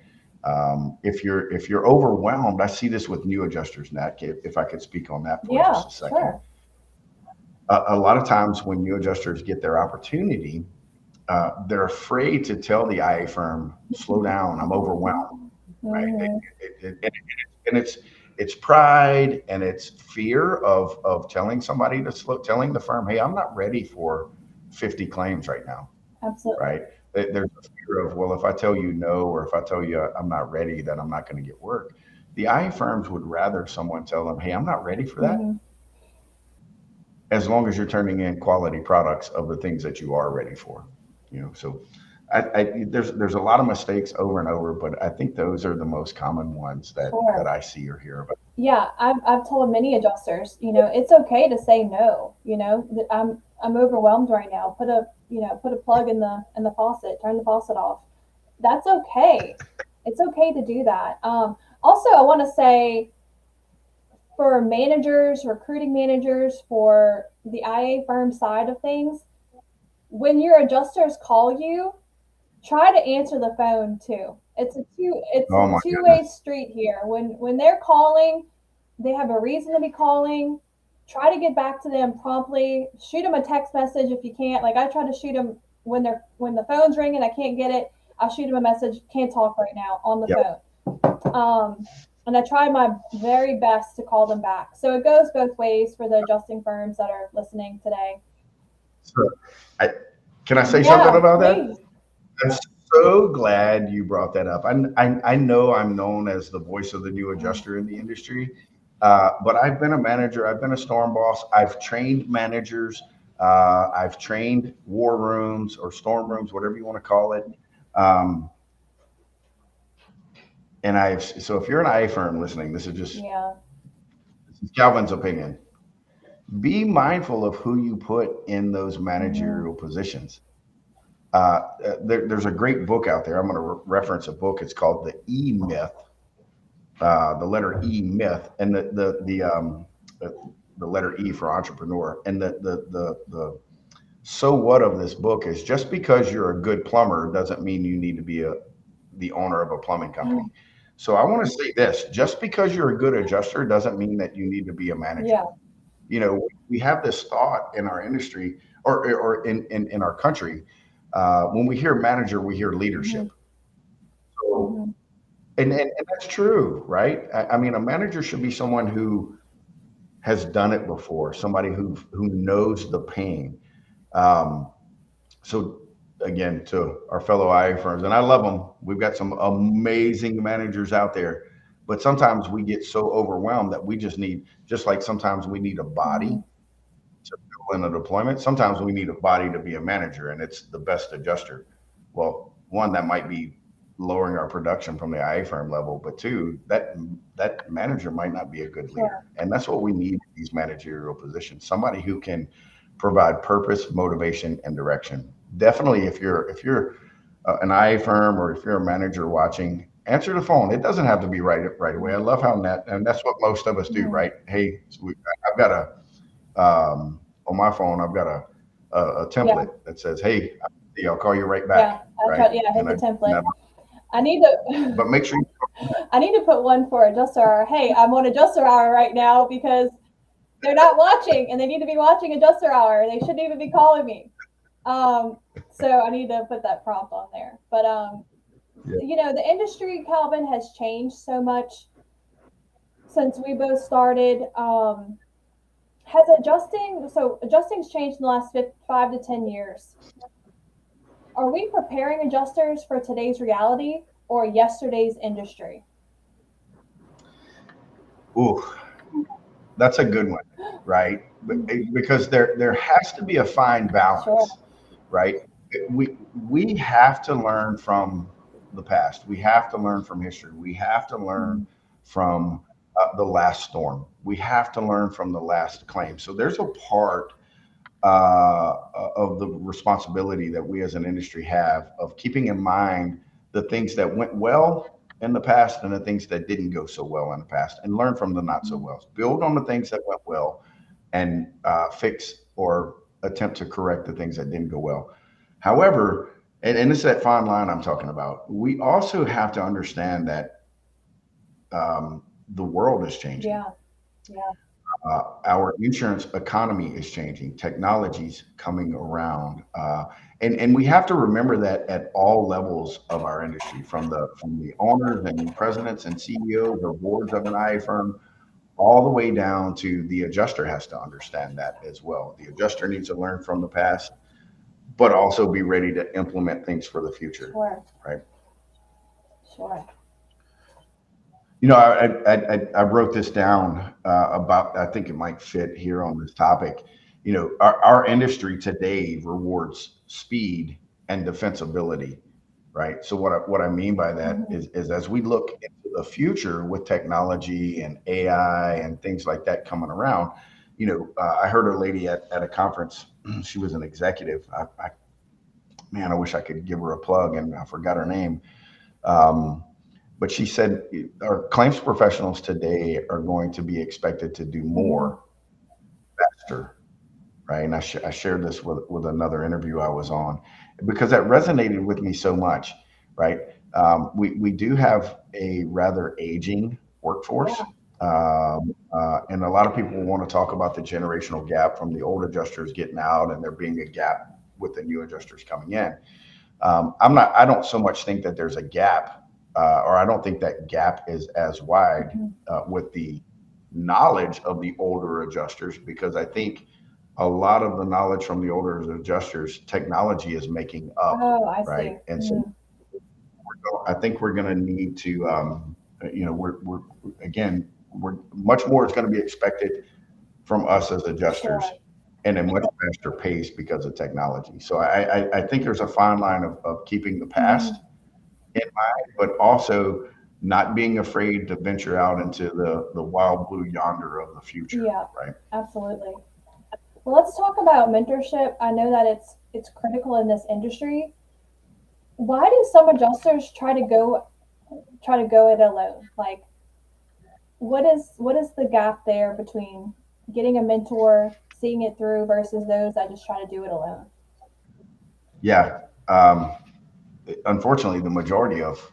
If you're overwhelmed, I see this with new adjusters, Nat. If I could speak on that for Yeah, just a second, sure. a lot of times when new adjusters get their opportunity, they're afraid to tell the IA firm, "Slow down, I'm overwhelmed." Right? Mhm. And it's pride and it's fear of telling the firm, "Hey, I'm not ready for 50 claims right now." Absolutely. Right? There's a fear of, well, if I tell you no, or if I tell you I'm not ready, then I'm not going to get work. The IA firms would rather someone tell them, "Hey, I'm not ready for that," Mhm. as long as you're turning in quality products of the things that you are ready for. So there's a lot of mistakes over and over, but I think those are the most common ones that Sure. I see or hear about. Yeah, I've told many adjusters, it's okay to say no. That I'm overwhelmed right now. Put a plug in the faucet. Turn the faucet off. That's okay. It's okay to do that. Also, I want to say for managers, recruiting managers, for the IA firm side of things, when your adjusters call you, try to answer the phone too. It's Oh a my two-way goodness. street here. When they're calling, they have a reason to be calling. Try to get back to them promptly. Shoot them a text message if you can't. Like I try to shoot them when the phone's ringing, I can't get it. I'll shoot them a message. Can't talk right now on the Yep. phone. And I try my very best to call them back. So it goes both ways for the adjusting firms that are listening today. So, I, can I say something Yeah, about that? please. I'm so glad you brought that up. I know I'm known as the voice of the new adjuster in the industry, but I've been a manager. I've been a storm boss. I've trained managers. I've trained war rooms or storm rooms, whatever you want to call it. Um, and so if you're an IA firm listening, Yeah. this is Calvin's opinion. Be mindful of who you put in those Hmm. managerial positions. There's a great book out there. I'm going to reference a book. It's called The E Myth, the letter E myth, and the letter E for entrepreneur. And the so what of this book is, just because you're a good plumber doesn't mean you need to be the owner of a plumbing company. So I want to say this: just because you're a good adjuster doesn't mean that you need to be a Yeah. manager. We have this thought in our industry, or in our country. When we hear manager, we hear Hmm. leadership. So, Hmm. and that's true, right? I mean, a manager should be someone who has done it before, somebody who knows the pain. Um, so again, to our fellow IA firms, and I love them. We've got some amazing managers out there, but sometimes we get so overwhelmed that we just need, just like sometimes we need a body Hmm. to fill in a deployment. Sometimes we need a body to be a manager, and it's the best adjuster. Well, one that might be lowering our production from the IA firm level, but two, that manager might not be a good Sure. leader, and that's what we need in these managerial positions. Somebody who can provide purpose, motivation, and direction. Definitely, if you're an IA firm or if you're a manager watching, answer the phone. It doesn't have to be right away. I love how that, and that's what most of us do, Mhm. right? Hey, I've got on my phone, I've got a Yeah. template that says, "Hey, I'll call you right Yeah. back," I right? try. Yeah. Hit And the and template. I, I need to. but make sure you, I need to put one for adjuster hour. Hey, I'm on adjuster hour right now because they're not watching and they need to be watching adjuster hour. They shouldn't even be calling me. Um, so I need to put that prompt on there. But yeah. the industry, Calvin, has changed so much since we both started. Has adjusting's changed in the last 5 to 10 years. Are we preparing adjusters for today's reality or yesterday's industry? Ooh, that's a good one, right? Because there has to be a fine Sure. balance, right? We have to learn from the past. We have to learn from history. We have to learn Mhm. from the last storm. We have to learn from the last claim. So there's a part of the responsibility that we as an industry have of keeping in mind the things that went well in the past and the things that didn't go so well in the past, and learn from the not so well. Build on the things that went well, and fix or attempt to correct the things that didn't go well. However, and it's that fine line I'm talking about. We also have to understand that the world is changing. Yeah. Yeah. Our insurance economy is changing. Technology's coming around, and we have to remember that at all levels of our industry, from the owners and presidents and CEOs or boards of an IA firm, all the way down to the adjuster has to understand that as well. The adjuster needs to learn from the past, but also be ready to implement things for the future, Sure. right? Sure. I wrote this down about, I think it might fit here on this topic. Our industry today rewards speed and defensibility, right? So what I mean by that Mhm. is as we look into the future with technology and AI and things like that coming around, I heard a lady at a conference. She was an executive. Man, I wish I could give her a plug, and I forgot her name. Um, but she said our claims professionals today are going to be expected to do Mhm. more faster, right? And I shared this with another interview I was on because that resonated with me so much, right? We do have a rather aging workforce. Yeah. And a lot of people want to talk about the generational gap from the old adjusters getting out and there being a gap with the new adjusters coming in. I don't so much think that there's a gap, or I don't think that gap is as wide Mhm. with the knowledge of the older adjusters, because I think a lot of the knowledge from the older adjusters, technology is making up, Oh, I see. right? And so Mhm. I think we're going to need to, we're again, we're much more is going to be expected from us as adjusters Sure. and a much faster pace because of technology. So I think there's a fine line of keeping the past Mhm. in mind, but also not being afraid to venture out into the wild blue yonder of the future, Yeah. right? Absolutely. Well, let's talk about mentorship. I know that it's critical in this industry. Why do some adjusters try to go it alone? Like, what is the gap there between getting a mentor, seeing it through versus those that just try to do it alone? Yeah. Unfortunately, the majority of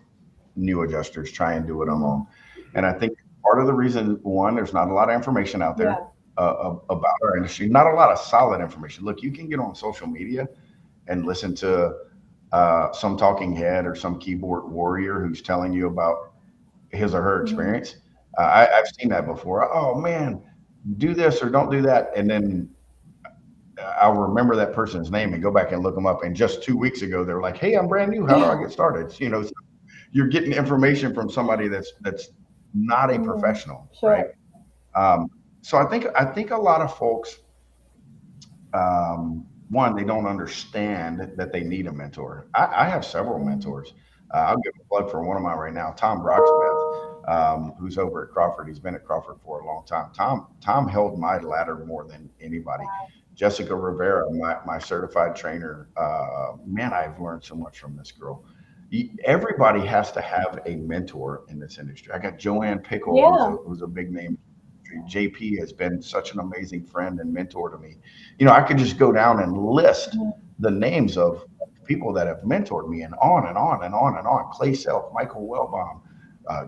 new adjusters try and do it alone. Mhm. And I think part of the reason, one, there's not a lot of information out there Yeah. about our industry, not a lot of solid information. Look, you can get on social media and listen to some talking head or some keyboard warrior who's telling you about his or her Mhm. experience. I've seen that before. Oh man, do this or don't do that, and then I'll remember that person's name and go back and look them up. And just 2 weeks ago, they were like, "Hey, I'm brand new. How do I Yeah. get started?" So you're getting information from somebody that's not a Mhm. professional, right? Sure. Um, so I think a lot of folks, one, they don't understand that they need a mentor. I have several Mhm. mentors. I'll give a plug for one of mine right now, Tom Brocksmith, who's over at Crawford. He's been at Crawford for a long time. Tom held my ladder more than anybody. Wow. Jessica Rivera, my certified trainer. Man, I've learned so much from this girl. Everybody has to have a mentor in this industry. I got Joanne Pickle, Yeah. who's a big name. JP has been such an amazing friend and mentor to me. I could just go down and list Mhm. the names of people that have mentored me, and on and on and on and on. Clay Self, Michael Wellbaum,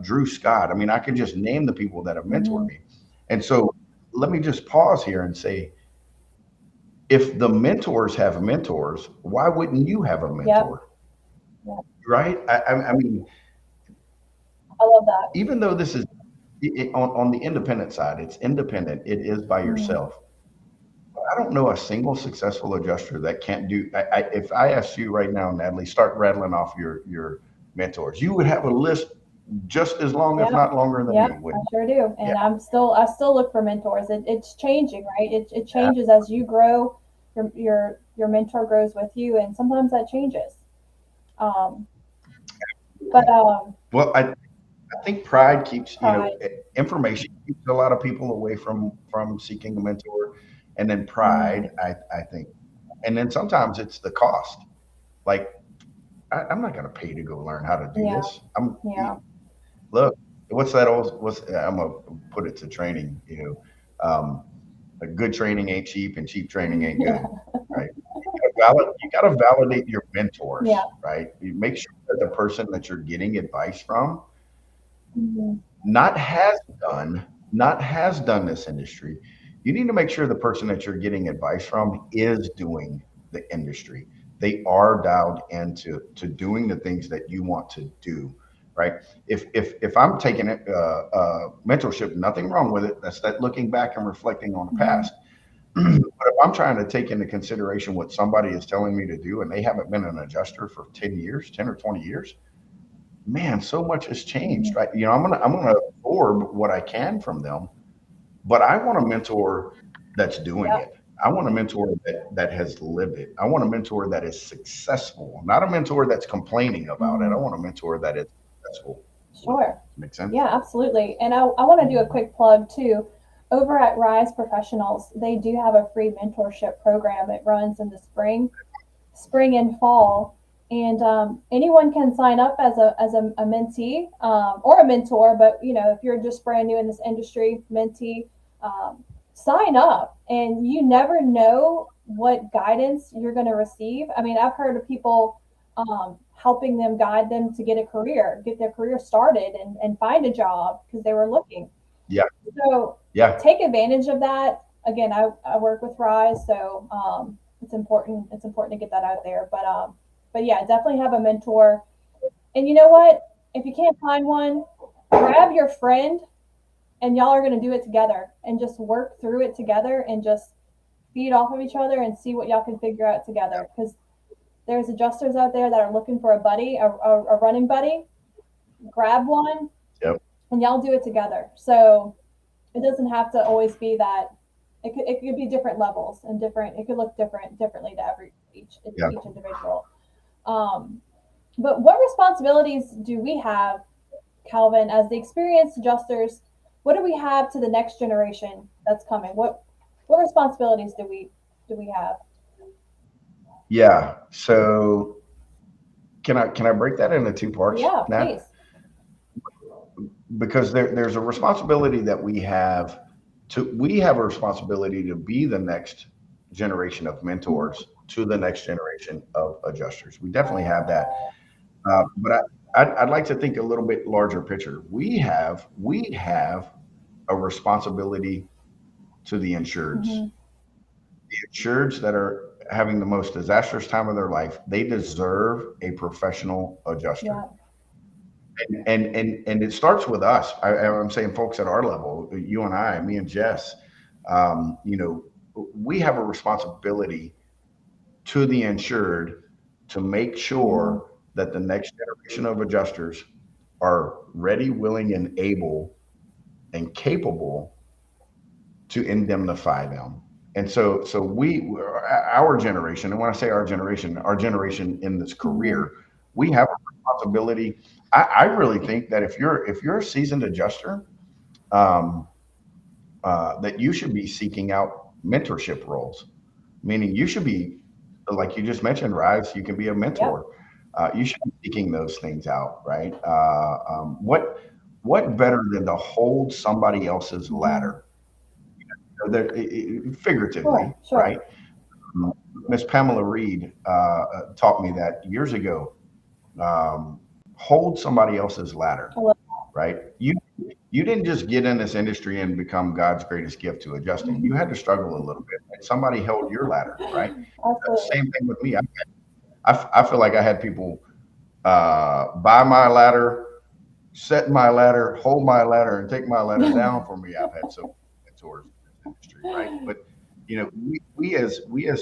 Drew Scott. I mean, I could just name the people that have mentored Mhm. me. And so let me just pause here and say, if the mentors have mentors, why wouldn't you have a Yep. mentor? Yep. Right? I mean, I love that. even though this is on the independent side, it's independent, it is by Mhm. yourself. I don't know a single successful adjuster that can't do. If I asked you right now, Natalie, start rattling off your mentors, you would have a list just as long, if Yep. not longer, than Yep. me. I Wouldn't sure do. you? Yeah, And I still look for mentors. It's changing, right? It yeah. changes as you grow. Your mentor grows with you, and sometimes that changes. Um, but Well, I think pride keeps, pride. information keeps a lot of people away from seeking a mentor, and then Mm, pride, I think, and then sometimes it's the cost. Like, I'm not going to pay to go learn how to do yeah. this. I'm Yeah. Look, what's that old? What's I'm gonna put it to training. A good training ain't cheap, and cheap training ain't Yeah. good, right? You gotta validate your Yeah. mentors, right? You make sure that the person that you're getting advice from Mhm. not has not has done this industry. You need to make sure the person that you're getting advice from is doing the industry. They are dialed into doing the things that you want to do, right? If I'm taking it, mentorship, nothing wrong with it. That's that looking back and reflecting on the Mhm. past. But if I'm trying to take into consideration what somebody is telling me to do, and they haven't been an adjuster for 10 years, 10 or 20 years, man, so much has changed, Mhm. right? I'm gonna absorb what I can from them, but I want a mentor that's doing Yep. it. I want a mentor that has lived it. I want a mentor that is successful, not a mentor that's complaining about it. I Mhm. want a mentor that is successful with it. Sure. Make sense? Yeah, absolutely. And I want to do a quick plug too. Over at Rise Professionals, they do have a free mentorship program. It runs in the spring and fall, and anyone can sign up as a mentee or a mentor. But if you're just brand new in this industry, mentee, um, sign up, and you never know what guidance you're going to receive. I mean, I've heard of people helping them guide them to get their career started and find a job because they were looking. Yeah, So yeah, take advantage of that. Again, I work with Rise, so it's important. It's important to get that out there. But yeah, definitely have a mentor. And you know what? If you can't find one, grab your friend, and y'all are going to do it together, and just work through it together, and just feed off of each other and see what y'all can figure out together. Because there's adjusters out there that are looking for a buddy, a running buddy. Grab one, yep, and y'all do it together. So it doesn't have to always be that. It could be different levels and different. It could look differently to yeah. each individual. Um, but what responsibilities do we have, Calvin, as the experienced adjusters? What do we have to the next generation that's coming? What responsibilities do we have? Yeah. So can I break that into two parts, Yeah, Nat? please. Because there's a responsibility that we have a responsibility to be the next generation of Mhm. mentors to the next generation of adjusters. We definitely have that. But I'd like to think a little bit larger picture. We have a responsibility to the insureds. Hmm. The insureds that are having the most disastrous time of their life, they deserve a professional adjuster. Yeah. And it starts with us. I'm saying folks at our level, you and I, me and Jess, you know, we have a responsibility to the insured to make Hmm. sure that the next generation of adjusters are ready, willing, and able and capable to indemnify them. And so our generation, and when I say our generation in this Hmm. career, we have a responsibility. I really think that if you're a seasoned adjuster, um, that you should be seeking out mentorship roles, meaning you should be, like you just mentioned, Rise, you can be a Yep. mentor. You should be seeking those things out, right? What better than to hold somebody else's Hmm. ladder, figuratively, Sure, sure. right? Miss Pamela Reed taught me that years ago. Um, Hold somebody else's ladder, I love right? You didn't just get in this industry and become God's greatest gift to adjusting. You had to struggle a little bit, and somebody held your ladder, right? Absolutely. Same thing with me. I feel like I had people buy my ladder, set my ladder, hold my ladder, and take my ladder down for me. I've had so many mentors in this industry, right? But we as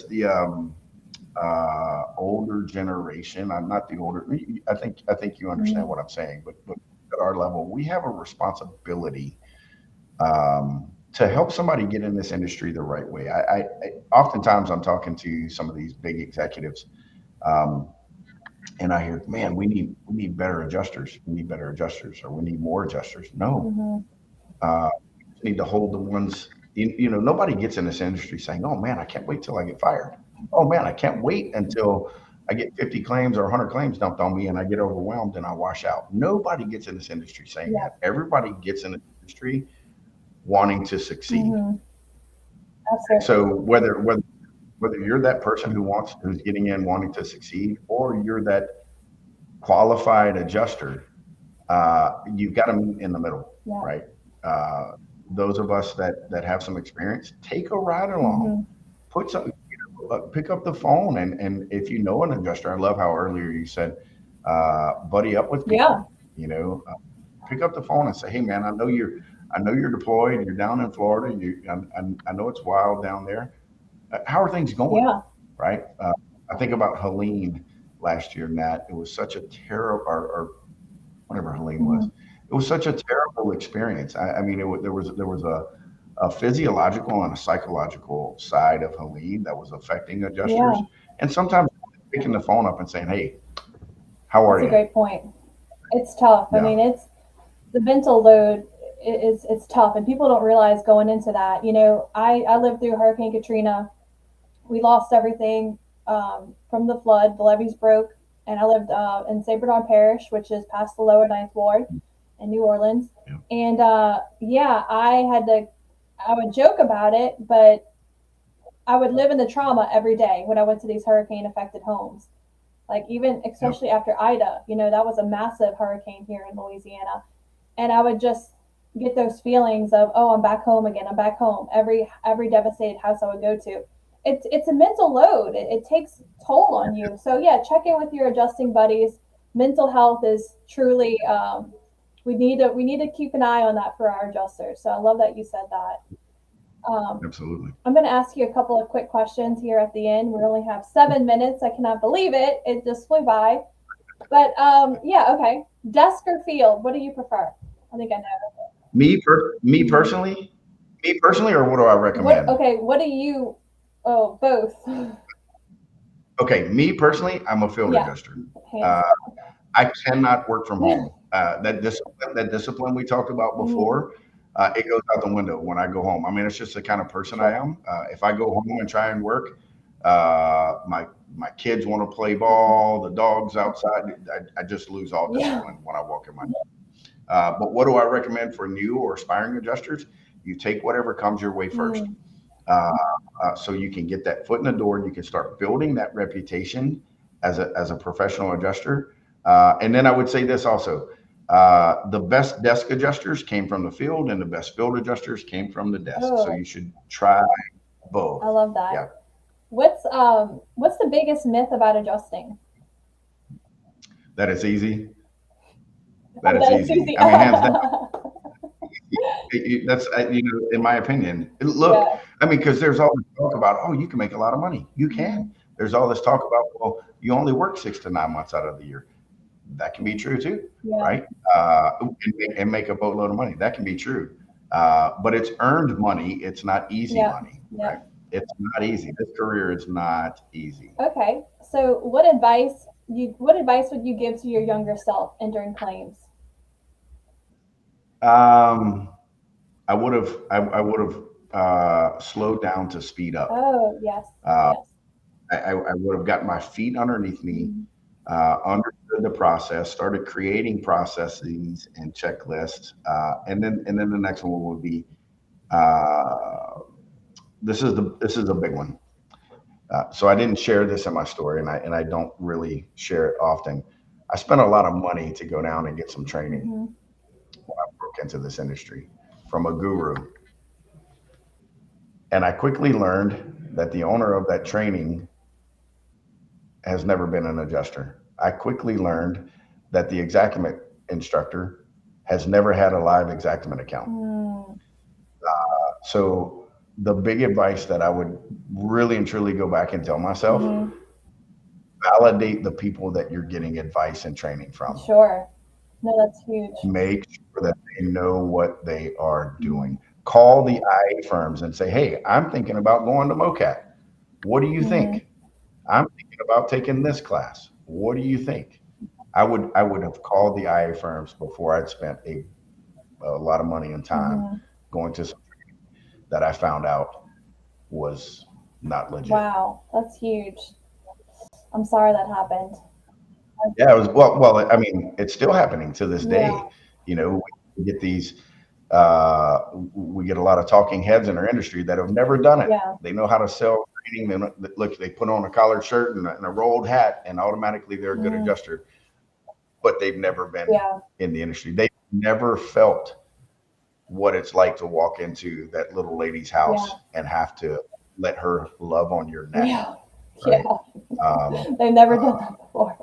the older generation, I'm not the older. I think you understand Mhm. what I'm saying, but at our level, we have a responsibility to help somebody get in this industry the right way. Oftentimes I'm talking to some of these big executives, um, and I hear, man, we need better adjusters. We need better adjusters, or we need more adjusters. No, Mhm. we just need to hold the ones. Nobody gets in this industry saying, "Oh man, I can't wait till I get fired." Oh man, I can't wait until I get 50 claims or 100 claims dumped on me and I get overwhelmed and I wash out. Nobody gets in this industry saying Yeah. that. Everybody gets in the industry wanting to succeed. Hmm. And so Absolutely. whether you're that person who's getting in wanting to succeed, or you're that qualified adjuster, you've got to meet in the middle, Yeah. right? Uh, those of us that have some experience, take a ride along. Hmm. Put some, pick up the phone, and if you know an adjuster, I love how earlier you said, buddy up with Yeah. people. You know, pick up the phone and say, "Hey, man, I know you're deployed. You're down in Florida. I know it's wild down there. How are things going?" Yeah. Right? I think about Helene last year, Nat. It was such a terrible, or whatever Helene Hmm. was. It was such a terrible experience. I mean, there was a physiological and a psychological side of Helene that was affecting adjusters, Yeah. and sometimes picking the phone up and saying, "Hey, how are That's a you?" great point. It's tough. I Yeah, mean, it's the mental load is it's tough, and people don't realize going into that. I lived through Hurricane Katrina. We lost everything from the flood. The levees broke, and I lived in St. Bernard Parish, which is past the lower Ninth Ward in New Orleans. yeah, And yeah, I would joke about it, but I would live in the trauma every day when I went to these hurricane affected homes. Like, even yeah. especially after Ida, that was a massive hurricane here in Louisiana. And I would just get those feelings of, oh, I'm back home again. I'm back home. Every devastated house I would go to. It's a mental load. It takes toll on you. So yeah, check in with your adjusting buddies. Mental health is truly we need to keep an eye on that for our adjusters. So I love that you said that. Um, Absolutely. I'm going to ask you a couple of quick questions here at the end. We only have 7 minutes. I cannot believe it. It just flew by. But yeah, okay. Desk or field? What do you prefer? I think I know. Me Mhm. personally, or what do I What? recommend? Okay. What do you? Oh, both. Okay, me personally, I'm a field Yeah, adjuster. hands Uh, down. I cannot work from home. That discipline we talked about Mhm. before, it goes out the window when I go home. I mean, it's just the kind of person I Sure. am. If I go home and try and work, my kids want to play Mhm. ball, the dog's outside. I just lose all Yeah. discipline when I walk in my. But what do I recommend for new or aspiring adjusters? You take whatever comes your way first, Mm. uh, so you can get that foot in the door. You can start building that reputation as a professional adjuster. And then I would say this also: the best desk adjusters came from the field, and the best field adjusters came from the desk. So Oh, you should try I both. love Yeah, that. What's the biggest myth about adjusting? that it's easy. That Oh, it's that it's easy. easy. I mean, hands down. That's in my opinion. Look, Yeah. I mean, because there's all this talk about, oh, you can make a lot of money. You can. Mhm. There's all this talk about, well, you only work 6 to 9 months out of the year. That can be true too, Yeah. right? And make a boatload of money. That can be true. But it's earned money. It's not easy Yeah. money, right? Yeah. It's not easy. This career is not easy. Okay. So, what advice? what advice would you give to your younger self entering claims? Um, I would have slowed down to speed up. Oh, yes, Uh, yes. I would have gotten my feet underneath me, Mhm. understood the process, started creating processes and checklists, and then the next one would be uh, this is a big one. So I didn't share this in my story, and I don't really share it often. I spent a lot of money to go down and get some training Hmm. when I broke into this industry from a guru, and I quickly learned that the owner of that training has never been an adjuster. I quickly learned that the exactament instructor has never had a live exactament account. Mm. So the big advice that I would really and truly go back and tell myself, Hmm. validate the people that you're getting advice and training from. Sure. No, that's huge. Make sure that they know what they are Hmm. doing. Call the IA firms and say, hey, I'm thinking about going to Mocat. What do you Hmm. think? I'm thinking about taking this class. What do you think? I would have called the IA firms before I'd spent a lot of money and time Hmm. going to some that I found out was not legit. Wow, that's huge. I'm sorry that happened. Yeah, it was well. I mean, it's still happening to this Yeah, day. You know, we get these. We get a lot of talking heads in our industry that have never done it. yeah. They know how to sell training. Look, they put on a collared shirt and a rolled hat, and automatically they're a good Mm. adjuster. But they've never been Yeah, in the industry. They've never felt what it's like to walk into that little lady's yeah, house and have to let her love on your neck, yeah, yeah. right? Um, They've never done that before.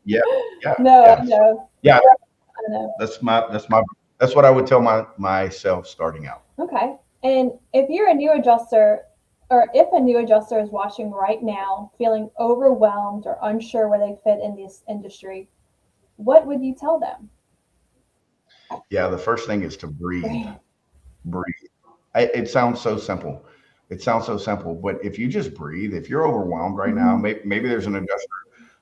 yeah, yeah, No, I yeah. So know. yeah, I know. that's what I would tell myself starting out. Okay. And if you're a new adjuster, or if a new adjuster is watching right now, feeling overwhelmed or unsure where they fit in this industry, what would you tell them? Yeah, the first thing is to breathe. Right. Breathe. It sounds so simple. It sounds so simple, but if you just breathe, if you're overwhelmed right now, Hmm. maybe there's an adjuster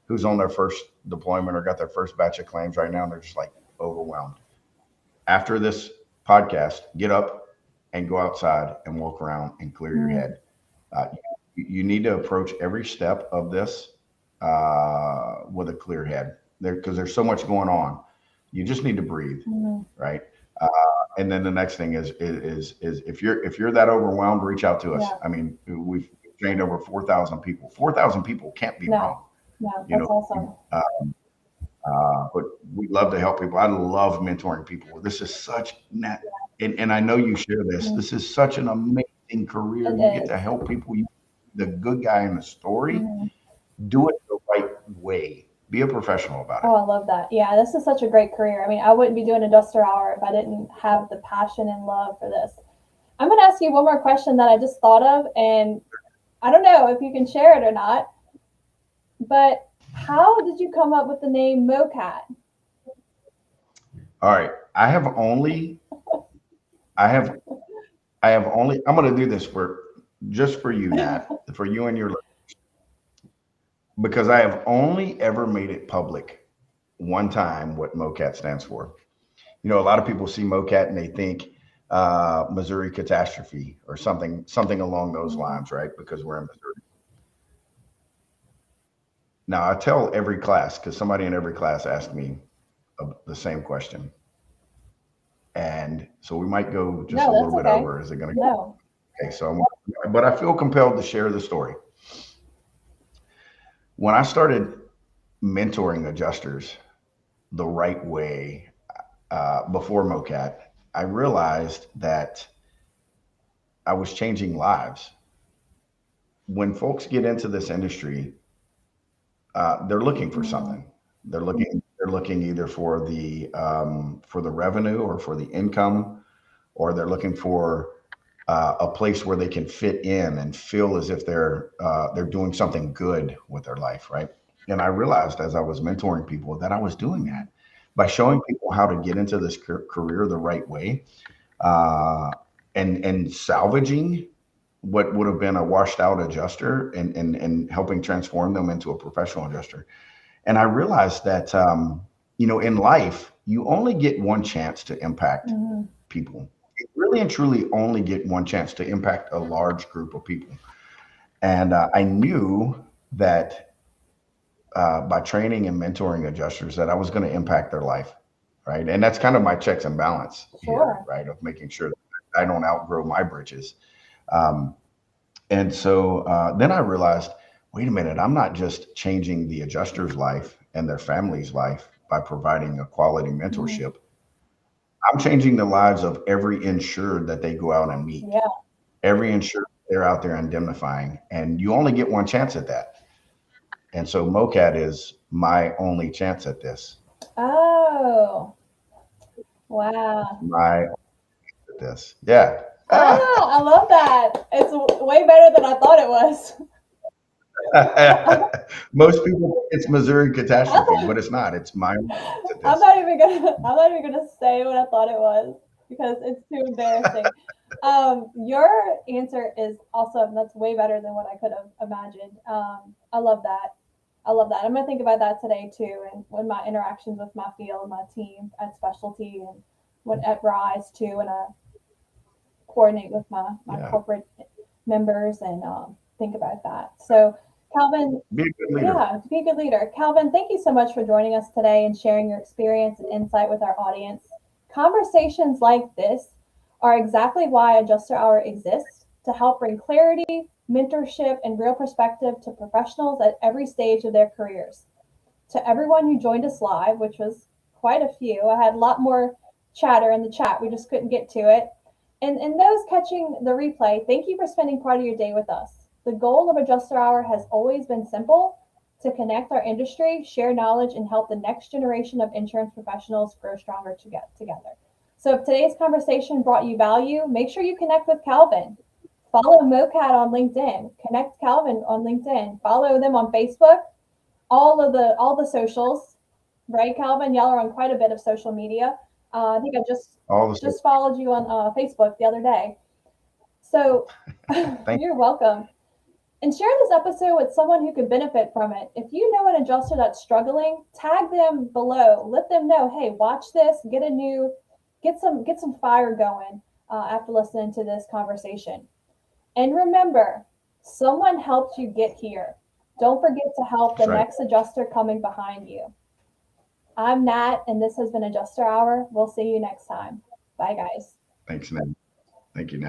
who's on their first deployment or got their first batch of claims right now, and they're just like overwhelmed. After this podcast, get up and go outside and walk around and clear your Mm. head. Uh, you need to approach every step of this with a clear head there because there's so much going on. You just need to breathe, Hmm. right? Uh, and then the next thing is if you're that overwhelmed, reach out to us. Yeah. I mean, we've trained over 4,000 people. 4,000 people can't be No, wrong, no, you that's know. awesome. But we love to help people. I love mentoring people. This is such and I know you share this. Mhm. This is such an amazing career. It You get is. to help people. You the good guy in the story. Mhm. Do it the right way. Be a professional about Oh, it. I love that. Yeah, this is such a great career. I mean, I wouldn't be doing a duster hour if I didn't have the passion and love for this. I'm going to ask you one more question that I just thought of, and I don't know if you can share it or not, but how did you come up with the name Mocat? All right. I have I have only I'm gonna do this for just for you, Nat, for you and your because I have only ever made it public one time what MOCAT stands for. You know, a lot of people see MOCAT and they think Missouri catastrophe or something along those Mhm. lines, right? Because we're in Missouri. Now I tell every class because somebody in every class asked me the same question, and so we might go just a No, little that's bit okay. over. Is it going to go? No. Okay, so but I feel compelled to share the story. When I started mentoring adjusters the right way before MOCAT, I realized that I was changing lives. When folks get into this industry, they're looking for Mhm. something. They're looking either for the revenue or for the income, or they're looking for a place where they can fit in and feel as if they're doing something good with their life, right? And I realized as I was mentoring people that I was doing that by showing people how to get into this career the right way, uh, and salvaging what would have been a washed out adjuster and helping transform them into a professional adjuster. And I realized that, in life, you only get one chance to impact Mhm. people. You really and truly only get one chance to impact a large group of people. And I knew that by training and mentoring adjusters, that I was going to impact their life, right? And that's kind of my checks and balance here, Sure. right? Of making sure that I don't outgrow my britches. Um, and so then I realized, wait a minute, I'm not just changing the adjuster's life and their family's life by providing a quality Mhm. mentorship. I'm changing the lives of every insured that they go out and meet, Yeah. every insured they're out there indemnifying. And you only get one chance at that. And so Mocat is my only chance at this. Oh, wow. My at this. Yeah. Ah. Ah, I love that. It's way better than I thought it was. Most people think it's Missouri catastrophe, I'm but it's not. It's my only chance at I'm this. not even gonna I'm not even gonna say what I thought it was because it's too embarrassing. Your answer is awesome. That's way better than what I could have imagined. I love that. I love that. I'm gonna think about that today too, and when my interactions with my field, my team at specialty, and when at Rise too, and I coordinate with my Yeah. corporate members and think about that. So, Calvin, Be a good leader. yeah, to be a good leader. Calvin, thank you so much for joining us today and sharing your experience and insight with our audience. Conversations like this are exactly why Adjuster Hour exists to help bring clarity, mentorship, and real perspective to professionals at every stage of their careers. To everyone who joined us live, which was quite a few, I had a lot more chatter in the chat. We just couldn't get to it. And those catching the replay, thank you for spending part of your day with us. The goal of Adjuster Hour has always been simple to connect our industry, share knowledge, and help the next generation of insurance professionals grow stronger together. So if today's conversation brought you value, make sure you connect with Calvin. Follow Mocat on LinkedIn. Connect Calvin on LinkedIn. Follow them on Facebook. All the socials, right, Calvin? Y'all are on quite a bit of social media. I think I just All the just followed you on Facebook the other day. So thank you're welcome. And share this episode with someone who could benefit from it. If you know an adjuster that's struggling, tag them below. Let them know, hey, watch this. Get some fire going after listening to this conversation. And remember, someone helped you get here. Don't forget to help the that's right. next adjuster coming behind you. I'm Nat, and this has been Adjuster Hour. We'll see you next time. Bye, guys. Thanks, Ned. Thank you, Ned.